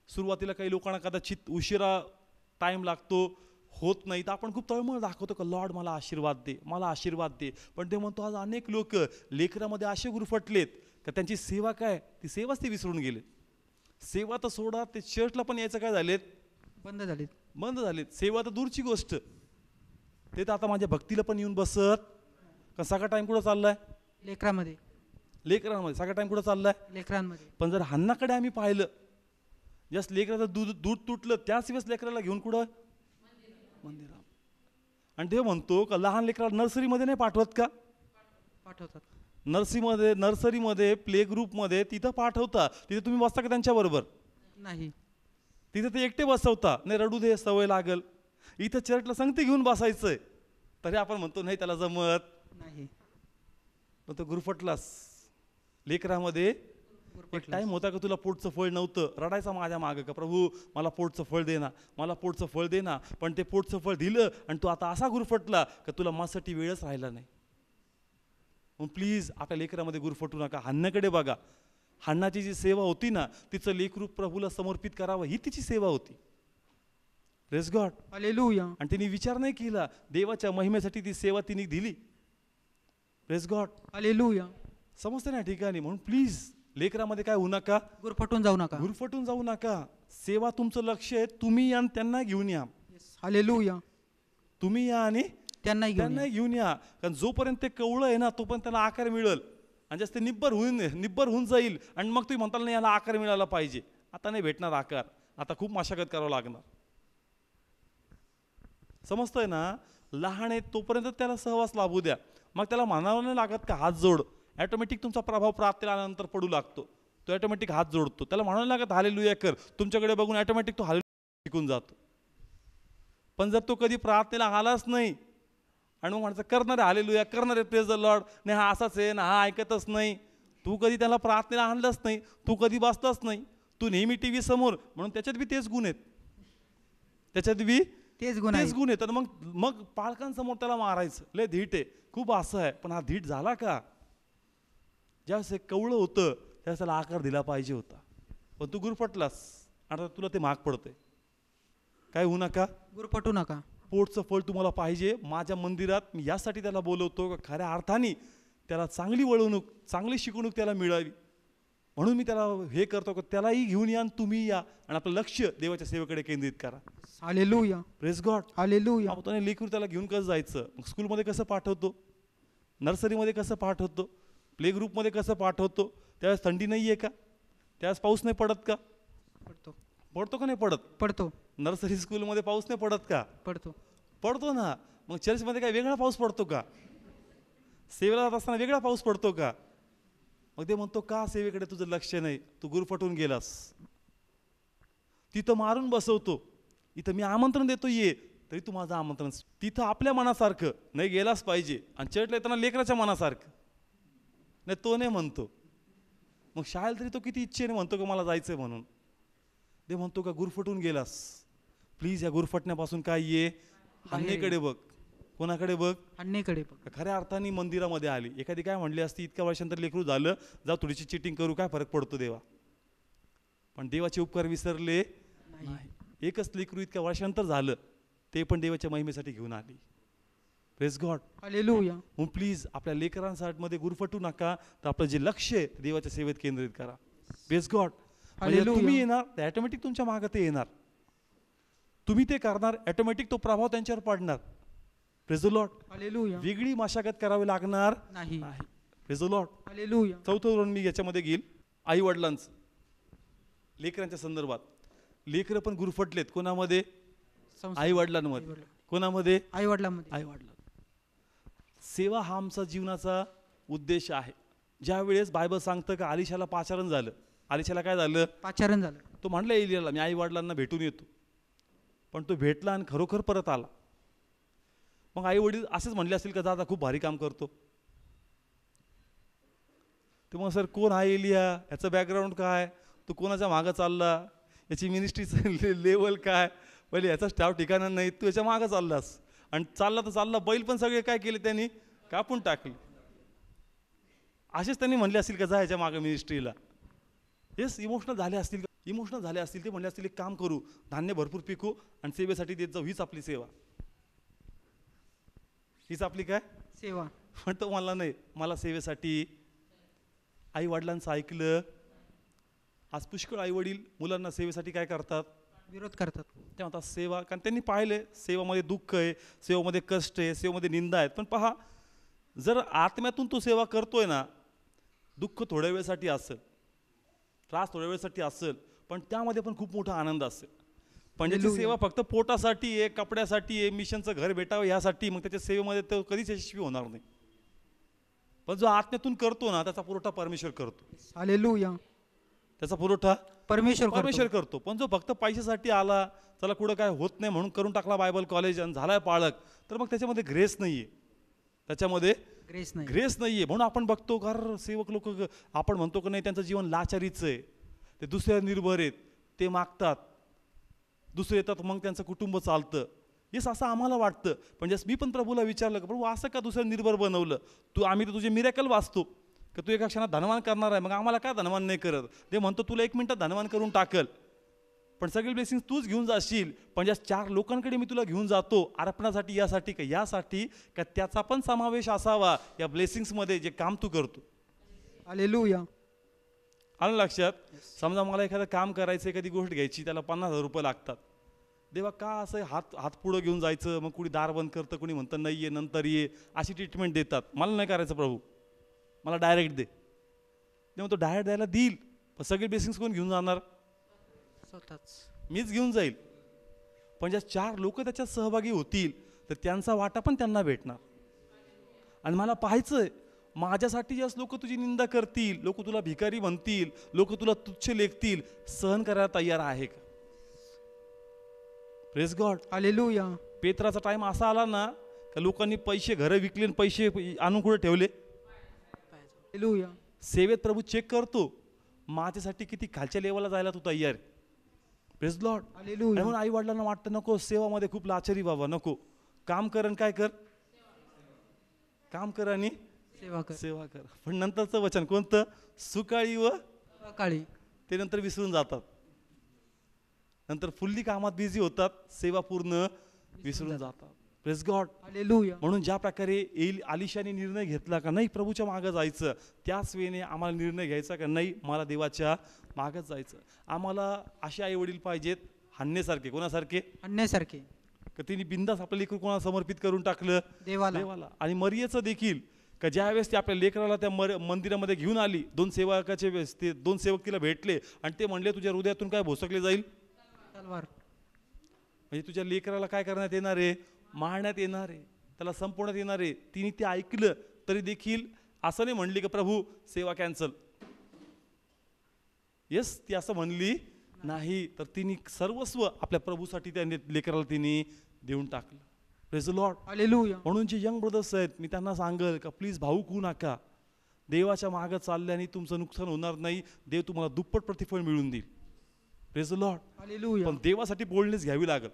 सुरुवातीला काही लोकांना कदाचित उशिरा टाईम लागतो, होत नाही, तर आपण खूप तळमळ दाखवतो का लॉर्ड मला आशीर्वाद दे, मला आशीर्वाद दे. पण ते म्हणतो आज अनेक लोक लेकरामध्ये असे गुरफटलेत का त्यांची सेवा काय, ती सेवाच ते विसरून गेलेत. सेवा तर सोडा, ते चर्चला पण यायचं काय झालेत, बंद झालेत. सेवा तर दूरची गोष्ट, ते तर आता माझ्या भक्तीला पण येऊन बसत का. सगळा टाइम कुठं चाललाय? लेकरांमध्ये सगळा टाइम कुठं चाललाय? लेकरांमध्ये. पण जर हन्नाकडे आम्ही पाहिलं, जस्ट लेकराचं दूध तुटलं त्याच वेळेस लेकराला घेऊन कुठं? मंदिरात. आणि ते म्हणतो का लहान लेकराला नर्सरीमध्ये नाही पाठवत का? पाठवतात. नर्सरीमध्ये प्ले ग्रुपमध्ये तिथं पाठवता, तिथे तुम्ही बसता का त्यांच्याबरोबर? नाही. तिथे ते एकटे बसवता, नाही रडू दे सवय लागल. इथं चर्चला संगती घेऊन बसायचंय, तरी आपण म्हणतो नाही त्याला जमत नाही. मग तो गुरफटलास. लेकरामध्ये एक टाइम होता का तुला पोटचं फळ नव्हतं, रडायचा माझ्या मागं का प्रभू मला पोटचं फळ दे ना, मला पोटचं फळ दे ना. पण ते पोटचं फळ दिलं आणि तू आता असा गुरफटला का तुला माझ्यासाठी वेळच राहिला नाही. मग प्लीज आपल्या लेकरामध्ये गुरफटू नका, हन्नाकडे बघा. हन्नाची जी सेवा होती ना, तिचं लेकरू प्रभूला समर्पित करावं ही तिची सेवा होती. Praise God. हालेलुया. आणि तिने विचार नाही केला, देवाच्या महिमेसाठी ती सेवा तिने दिली. Praise God. हालेलुया. समजते ना ठिकाणी. म्हणून प्लीज लेकरामध्ये काय होऊ नका, गुरफटून जाऊ नका. सेवा तुमचं लक्ष आहे, तुम्ही या आणि त्यांना घेऊन या. हालेलुया. तुम्ही या आणि त्यांना घेऊन या. कारण जोपर्यंत ते कवळं आहे ना, तोपर्यंत त्याला आकार मिळेल. आणि जास्त निब्बर होऊन जाईल आणि मग तुम्ही म्हणताल नाही याला आकार मिळाला पाहिजे. आता नाही भेटणार आकार, आता खूप मशागत करावं लागणार. समजतंय ना? लहान आहे तोपर्यंत त्याला सहवास लाभू द्या. मग त्याला म्हणावं नाही लागत का हात जोड, ॲटोमॅटिक तुमचा प्रभाव प्राप्त आल्यानंतर पडू लागतो. तो ॲटोमॅटिक हात जोडतो. त्याला म्हणावं लागत हालेलुया कर, तुमच्याकडे बघून ॲटोमॅटिक तो हालेलुया शिकून जातो. पण जर तो कधी प्रार्थनेला आलाच नाही आणि मग म्हणायचं करणार आहे हालेलुया, करणार आहे प्रेज द लॉर्ड, नाही हा असाच आहे ना, हा ऐकतच नाही, तू कधी त्याला प्रार्थनेला आणलंच नाही, तू कधी बसलाच नाही, तू नेहमी टी व्ही समोर, म्हणून त्याच्यात बी तेच गुण आहेत. तेच गुण आहेत. तर मग पालकांसमोर त्याला मारायचं, लय धीट आहे, खूप असं आहे. पण हा धीट झाला का? ज्यावेळेस कवळं होतं त्यावेळेस त्याला आकार दिला पाहिजे होता. पण तू गुरफटलास, आता तुला ते महाग पडतंय. काय होऊ नका, गुरफटू नका. पोटचं फळ तुम्हाला पाहिजे. माझ्या मंदिरात मी यासाठी त्याला बोलवतो का खऱ्या अर्थाने त्याला चांगली वळवणूक, चांगली शिकवणूक त्याला मिळावी. म्हणून मी त्याला हे करतो का त्यालाही घेऊन या आणि तुम्ही या आणि आपलं लक्ष देवाच्या सेवेकडे केंद्रित करा. हालेलुया. Praise God. हालेलुया. आपण लेकरू त्याला घेऊन कसं जायचं? स्कूलमध्ये कसं पाठवतो, नर्सरीमध्ये कसं पाठवतो, प्ले ग्रुपमध्ये कसं पाठवतो? त्यावेळेस थंडी नाही आहे का? त्यावेळेस पाऊस नाही पडत का? पडतो का नाही पडत? नर्सरी स्कूलमध्ये पाऊस नाही पडत का? पडतो ना. मग चर्चमध्ये काय वेगळा पाऊस पडतो का? सेवेला जात असताना वेगळा पाऊस पडतो का? मग ते म्हणतो का सेवेकडे तुझं लक्ष नाही, तू गुरफटून गेलास. तिथं मारून बसवतो, इथं मी आमंत्रण देतो ये, तरी तू माझं आमंत्रण तिथं आपल्या मनासारखं नाही गेलाच पाहिजे. आणि चर्चला येताना लेकराच्या मनासारखं नाही, तो नाही म्हणतो. मग शाळेला तरी तो किती इच्छेने म्हणतो का मला जायचंय म्हणून. ते म्हणतो का गुरफटून गेलास, प्लीज या गुरफटण्यापासून काय ये, हन्नेकडे बघ. कोणाकडे बघ? हन्नेकडे बघ. खऱ्या अर्थाने मंदिरामध्ये आली. एखादी काय म्हणली असती इतक्या वर्षांतर लेकरू झालं, जा थोडीशी चिटिंग करू, काय फरक पडतो देवा. पण देवाचे उपकार विसरले नाही. एकच लेकरू इतक्या वर्षांतर झालं, ते पण देवाच्या महिमेसाठी घेऊन आली. Praise God. हालेलुया. म्हणून प्लीज आपल्या लेकरांसाठी गुरफटू नका, तर आपलं जे लक्ष आहे ते देवाच्या सेवेत केंद्रित करा. Praise God. हालेलुया. तुम्ही येणार ते ऑटोमॅटिक तुमच्या मागे ते येणार, तुम्ही ते करणार, ऑटोमॅटिक तो प्रभाव त्यांच्यावर पडणार. Praise the Lord. हालेलुया. वेगळी मशागत करावी लागणार नाही. Praise the Lord. हालेलुया. चौथं धोरण मी याच्यामध्ये घेईल, आई वडिलांचं. लेकरांच्या संदर्भात लेकरं पण गुरफटलेत कोणामध्ये? आई वडिलांमध्ये. कोणामध्ये? आई वडिलांमध्ये. आई वडिलां. सेवा हा आमचा जीवनाचा उद्देश आहे. ज्या वेळेस बायबल सांगतं का आलिशाला पाचारण झालं, आलिशाला काय झालं? पाचारण झालं. तो म्हणला एलियाला मी आई वडिलांना भेटून येतो, पण तो भेटला आणि खरोखर परत आला. मग आई वडील असेच म्हणले असतील का दादा खूप भारी काम करतो. ते मग सर कोण आहे एलिया, याचं बॅकग्राऊंड काय, तो कोणाच्या मागं चालला, याची मिनिस्ट्रीचं लेवल काय, पहिले याचा स्टाव ठिकाणा नाही, तू याच्या मागं चाललास. आणि चालला तर चालला, बैल पण सगळे काय केले त्यांनी? कापून टाकले. असेच त्यांनी म्हणले असतील का जा ह्याच्या मागं मिनिस्ट्रीला. येस, इमोशनल झाले असतील, इमोशनल झाले असतील. ते म्हणले असतील एक काम करू, धान्य भरपूर पिकू आणि सेवेसाठी देत जाऊ, हीच आपली सेवा, हीच आपली काय सेवा. पण तो मला नाही, मला सेवेसाठी आई वडिलांचं ऐकलं. आज पुष्कळ आई वडील मुलांना सेवेसाठी काय करतात? विरोध करतात. ते म्हणतात सेवा, कारण त्यांनी पाहिले सेवामध्ये दुःख आहे, सेवामध्ये कष्ट आहे, सेवामध्ये निंदा आहेत. पण पहा, जर आत्म्यातून तो सेवा करतोय ना, दुःख थोड्या वेळेसाठी असेल, त्रास थोड्या वेळेसाठी असेल, पण त्यामध्ये पण खूप मोठा आनंद असेल. पण ज्याची सेवा फक्त पोटासाठी आहे, कपड्यासाठी आहे, मिशनचं घर भेटावं यासाठी, मग त्याच्या सेवेमध्ये तो कधीच यशस्वी होणार नाही. पण जो आत्म्यातून करतो ना, त्याचा पुरवठा परमेश्वर करतो. हालेलुया. त्याचा पुरवठा परमेश्वर करतो. पण जो फक्त पैशासाठी आला, चला कुठं काय होत नाही म्हणून करून टाकला बायबल कॉलेज आणि झालाय पाळक, तर मग त्याच्यामध्ये ग्रेस नाहीये, त्याच्यामध्ये ग्रेस नाहीये. म्हणून आपण बघतो का सेवक लोक, आपण म्हणतो की नाही त्यांचं जीवन लाचारीचं आहे, ते दुसऱ्या निर्भर आहेत, ते मागतात, दुसरे येतात, मग त्यांचं कुटुंब चालतं. येस, असं आम्हाला वाटतं. पण जस मी पण प्रभूला विचारलं का प्रभू असं का दुसरं निर्भर बनवलं तू? आम्ही तर तुझे मिरॅकल वाचतो का तू एका क्षणात धनवान करणार आहे, मग आम्हाला का धनवान नाही करत? ते म्हणतो तुला 1 मिनिटात धनवान करून टाकल, पण सगळे ब्लेसिंग तूच घेऊन जाशील. पण ज्या 4 लोकांकडे मी तुला घेऊन जातो अर्पणासाठी, यासाठी का त्याचा पण समावेश असावा या ब्लेसिंग्समध्ये जे काम तू करतो. हालेलुया. आलं लक्षात? समजा मला एखादं काम करायचं, एखादी गोष्ट घ्यायची, त्याला 50,000 रुपये लागतात. देवा का असं हात पुढं घेऊन जायचं? मग कुणी दार बंद करतं, कुणी म्हणतं नाही ये नंतर ये, अशी ट्रीटमेंट देतात. मला नाही करायचं प्रभू, मला डायरेक्ट दे. ते म्हणतो डायरेक्ट द्यायला देईल, पण सगळे ब्लेसिंग्स कोण घेऊन जाणार? स्वतःच मीच घेऊन जाईल. पण ज्या 4 लोक त्याच्यात सहभागी होतील तर त्यांचा वाटा पण त्यांना भेटणार. आणि मला पाहायचंय माझ्यासाठी ज्या लोक तुझी निंदा करतील, लोक तुला भिकारी म्हणतील, लोक तुला तुच्छ लेखतील, सहन करायला तयार आहे का? Praise God. हालेलुया. पेत्राचा टाइम असा आला ना का लोकांनी पैसे घरं विकले आणि पैसे आणून कुठे ठेवले? हालेलुया. सेवेत प्रभू चेक करतो माझ्यासाठी किती खालच्या लेवलला जायला तू तयार आहे. Praise Lord. हालेलुया. म्हणून आई वडिलांना वाटतं नको सेवामध्ये खूप लाचारी बाबा, नको, काम कर आणि काय कर, काम कर आणि सेवा कर. पण नंतरचं वचन कोणतं? सुकाळी व अकाळी. ते नंतर विसरून जातात, नंतर फुल्ली कामात बिझी होतात, सेवा पूर्ण विसरून जातात. Praise God. हालेलुया. म्हणून ज्या प्रकारे आलिशाने निर्णय घेतला का नाही प्रभूच्या मागं जायचं, त्याच वेळेने आम्हाला निर्णय घ्यायचा का नाही मला देवाच्या मागं जायचं. आम्हाला असे आई वडील पाहिजेत हन्नेसारखे. कोणासारखे? हन्नेसारखे. का तिने बिंदास आपलं लेकरू कोणाला समर्पित करून टाकलं? देवाला. आणि मरियेचं देखील का ज्यावेळेस ते आपल्या लेकराला त्या मंदिरामध्ये घेऊन आली, 2 सेवकाचे वेळेस ते 2 सेवक तिला भेटले आणि ते म्हणले तुझ्या हृदयातून काय भोसकले जाईल? तलवार. म्हणजे तुझ्या लेकराला काय करण्यात येणार आहे? मारण्यात येणार आहे, त्याला संपवण्यात येणार आहे. तिने ते ऐकलं तरी देखील असं नाही म्हणली की प्रभू सेवा कॅन्सल. येस, ती असं म्हणली नाही, तर तिने सर्वस्व आपल्या प्रभूसाठी त्याने लेकराला तिने देऊन टाकलं. Praise the Lord. हालेलुया. म्हणून जे यंग ब्रदर्स आहेत मी त्यांना सांगेल का प्लीज भावूक होऊ नका. देवाच्या मागं चालल्याने तुमचं नुकसान होणार नाही, देव तुम्हाला दुप्पट प्रतिफळ मिळून देईल. Praise the Lord. हालेलुया. पण देवासाठी बोलणेस घ्यावी लागेल,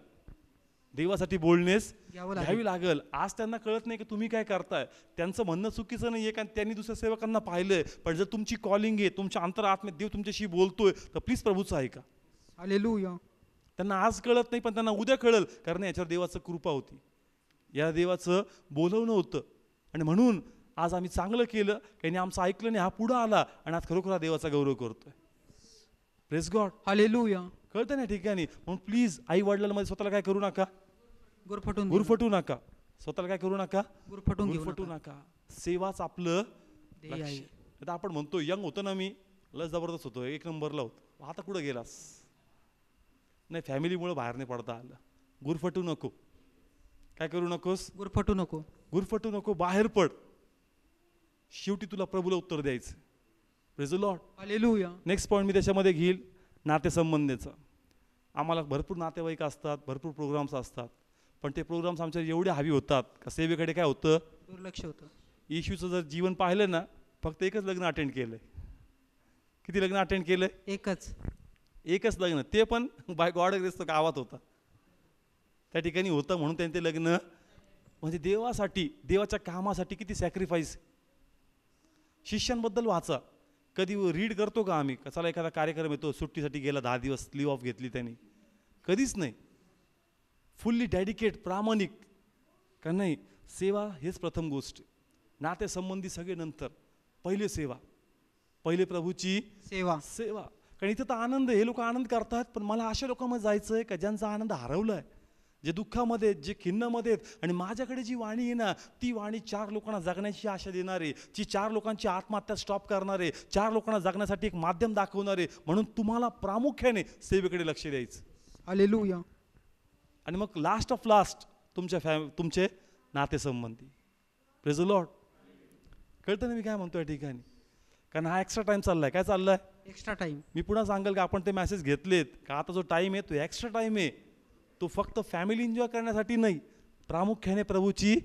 देवासाठी बोलणेस घ्यावी लागेल. आज त्यांना कळत नाही की तुम्ही काय करताय. त्यांचं म्हणणं चुकीचं नाहीये कारण त्यांनी दुसऱ्या सेवकांना पाहिलंय, पण जर तुमची कॉलिंग आहे, तुमच्या अंतरात्म्यात देव तुमच्याशी बोलतोय तर प्लीज प्रभूचं ऐका. हालेलुया. त्यांना आज कळत नाही, पण त्यांना उद्या कळल, कारण याच्यावर देवाचं कृपा होती, या देवाचं बोलवणं होतं. आणि म्हणून आज आम्ही चांगलं केलं, काही आमचं ऐकलं नाही, हा पुढं आला आणि आज खरोखर हा देवाचा गौरव करतोय. Praise God. हालेलुया. कळतं ना ठिकाणी. म्हणून प्लीज आई वडिलांमध्ये स्वतःला काय करू नका, गुरफटू नका, स्वतःला काय करू नका, गुरफटू नका. सेवाच आपलं लक्ष्य आहे. आता आपण म्हणतो यंग होतो ना, मी लस जबरदस्त होतो, 1 नंबरला होतो, आता कुठं गेलास? नाही, फॅमिलीमुळे बाहेर नाही पडता आलं. गुरफटू नको. काय करू नकोस? गुरफटू नको, बाहेर पड. शेवटी तुला प्रभूला उत्तर द्यायचं. Praise the Lord. Hallelujah. Next point मी त्याच्यामध्ये घेईल नातेसंबंधाचा. आम्हाला भरपूर नातेवाईक असतात, भरपूर प्रोग्राम्स असतात, पण ते प्रोग्राम्स आमच्या एवढे हवी होतात का सेवेकडे काय होतं, दुर्लक्ष होतं. येशूचं जर जीवन पाहिलं ना, फक्त एकच लग्न अटेंड केलंय. किती लग्न अटेंड केलंय? एकच लग्न, ते पण बाय गॉड ग्रेस गावात होता, त्या ठिकाणी होतं, म्हणून त्यांनी ते लग्न. म्हणजे देवासाठी, देवाच्या कामासाठी किती सॅक्रिफाईस. शिष्यांबद्दल वाचा, कधी रीड करतो का आम्ही? चला एखादा कार्यक्रम येतो, सुट्टीसाठी गेला, 10 दिवस लिव्ह ऑफ घेतली त्यांनी, कधीच नाही. फुल्ली डेडिकेट, प्रामाणिक का नाही. सेवा हेच प्रथम गोष्ट, नातेसंबंधी सगळे नंतर, पहिले सेवा, पहिले प्रभूची सेवा. कारण इथं तर आनंद, हे लोक आनंद करतात, पण मला अशा लोकांमध्ये जायचं आहे का ज्यांचा आनंद हरवला आहे, जे दुःखामध्ये, जे खिन्नमध्ये आहेत. आणि माझ्याकडे जी वाणी आहे ना, ती वाणी 4 लोकांना जगण्याची आशा देणारे, जी 4 लोकांची आत्महत्या स्टॉप करणारे, 4 लोकांना जगण्यासाठी एक माध्यम दाखवणारे. म्हणून तुम्हाला प्रामुख्याने सेवेकडे लक्ष द्यायचं. हालेलुया. आणि मग लास्ट ऑफ लास्ट तुमचे नातेसंबंधी. Praise the Lord. कळतं ना मी काय म्हणतो या ठिकाणी? कारण हा एक्स्ट्रा टाइम चाललाय. काय चाललाय? Extra time. मी पुन्हा सांगेल का आपण ते मेसेज घेतलेत का, आता जो टाइम आहे तो एक्स्ट्रा टाइम आहे, तो फक्त फॅमिली एन्जॉय करण्यासाठी नाही, प्रामुख्याने प्रभूची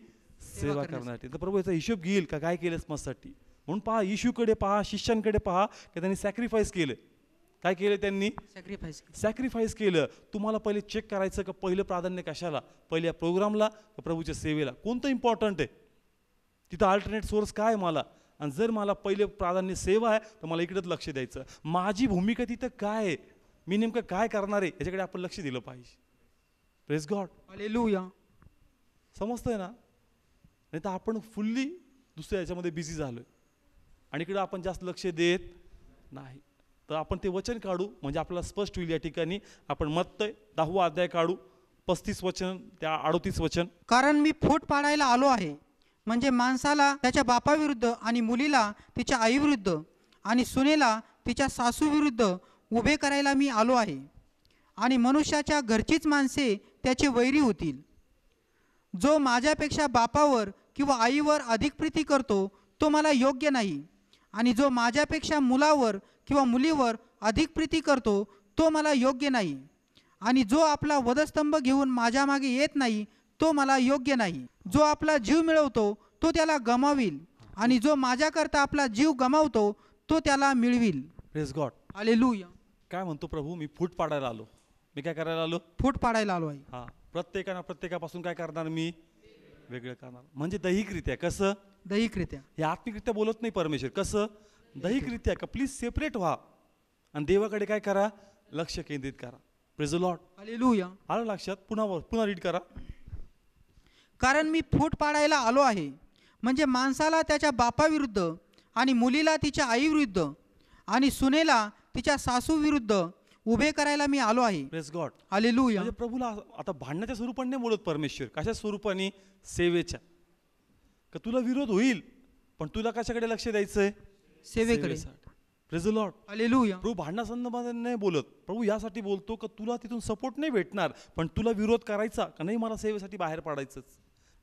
सेवा करण्यासाठी. तर प्रभू याचा हिशोब घेईल का काय केलंस मस्साठी. म्हणून पहा, येशूकडे पहा, शिष्यांकडे पहा, की त्यांनी सॅक्रिफाईस केलं. काय केलं त्यांनी? सॅक्रिफाईस केलं. तुम्हाला पहिले चेक करायचं का पहिलं प्राधान्य कशाला, पहिल्या प्रोग्रामला का प्रभूच्या सेवेला, कोणतं इम्पॉर्टंट आहे, तिथं अल्टरनेट सोर्स काय आहे मला. आणि जर मला पहिले प्राधान्य सेवा आहे तर मला इकडेच लक्ष द्यायचं. माझी भूमिका तिथं काय आहे, मी नेमकं काय करणार आहे, याच्याकडे आपण लक्ष दिलं पाहिजे. Praise God. हालेलुया. समजतंय ना? नाही तर आपण फुल्ली दुसऱ्या याच्यामध्ये बिझी झालोय आणि इकडे आपण जास्त लक्ष देत नाही. तर आपण ते वचन काढू, म्हणजे आपल्याला स्पष्ट होईल. या ठिकाणी आपण मत्तय 10वा अध्याय काढू, 35 वचन त्या 38 वचन. कारण मी फूट पाडायला आलो आहे, म्हणजे माणसाला त्याच्या बापाविरुद्ध आणि मुलीला तिच्या आईविरुद्ध आणि सुनेला तिच्या सासूविरुद्ध उभे करायला मी आलो आहे. आणि मनुष्याच्या घरचीच माणसे त्याचे वैरी होतील. जो माझ्यापेक्षा बापावर किंवा आईवर अधिक प्रीती करतो तो मला योग्य नाही, आणि जो माझ्यापेक्षा मुलावर किंवा मुलीवर अधिक प्रीती करतो तो मला योग्य नाही, आणि जो आपला वधस्तंभ घेऊन माझ्या मागे येत नाही तो मला योग्य नाही. जो आपला जीव मिळवतो तो त्याला गमावील, आणि जो माझ्याकरता आपला जीव गमावतो तो त्याला मिळविल. Praise God. हालेलुया. काय म्हणतो प्रभू? मी फूट पाडायला आलो. मी काय करायला आलो? फूट पाडायला आलो आहे. हा, प्रत्येकापासून काय करणार? मी वेगळं करणार. म्हणजे दैहिकरित्या. कसं? दैहिकरित्या. हे आत्मिकरित्या बोलत नाही परमेश्वर. कसं? दैहिकरित्या का प्लीज सेपरेट व्हा आणि देवाकडे काय करा? लक्ष केंद्रित करा. Praise the Lord. हालेलुया. आलं लक्षात? पुन्हा रीड करा. कारण मी फूट पाडायला आलो आहे, म्हणजे माणसाला त्याच्या बापाविरुद्ध आणि मुलीला तिच्या आईविरुद्ध आणि सुनेला तिच्या सासूविरुद्ध उभे करायला मी आलो आहे. Praise God. हालेलुया. म्हणजे प्रभूला आता भांडण्याच्या स्वरूपाने नाही बोलत परमेश्वर. कशा स्वरूपाने? सेवेच्या. का तुला विरोध होईल, पण तुला कशाकडे लक्ष द्यायचंय? सेवेकडे. Praise the Lord. हालेलुया. प्रभू भांडणासंदर्भात नाही बोलत. प्रभू यासाठी बोलतो का तुला तिथून सपोर्ट नाही भेटणार, पण तुला विरोध करायचा का नाही, मला सेवेसाठी बाहेर पाडायचंच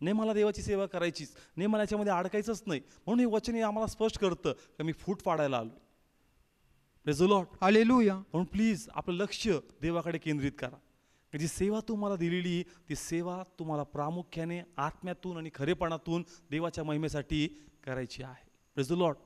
नाही, मला देवाची सेवा करायचीच नाही, मला याच्यामध्ये अडकायचंच नाही. म्हणून हे वचन आम्हाला स्पष्ट करतं का मी फूट पाडायला आलो. Praise the Lord. हालेलुया. म्हणून प्लीज आपलं लक्ष देवाकडे केंद्रित करा. जी सेवा तुम्हाला दिलेली ती सेवा तुम्हाला प्रामुख्याने आत्म्यातून आणि खरेपणातून देवाच्या महिमेसाठी करायची आहे. Praise the Lord.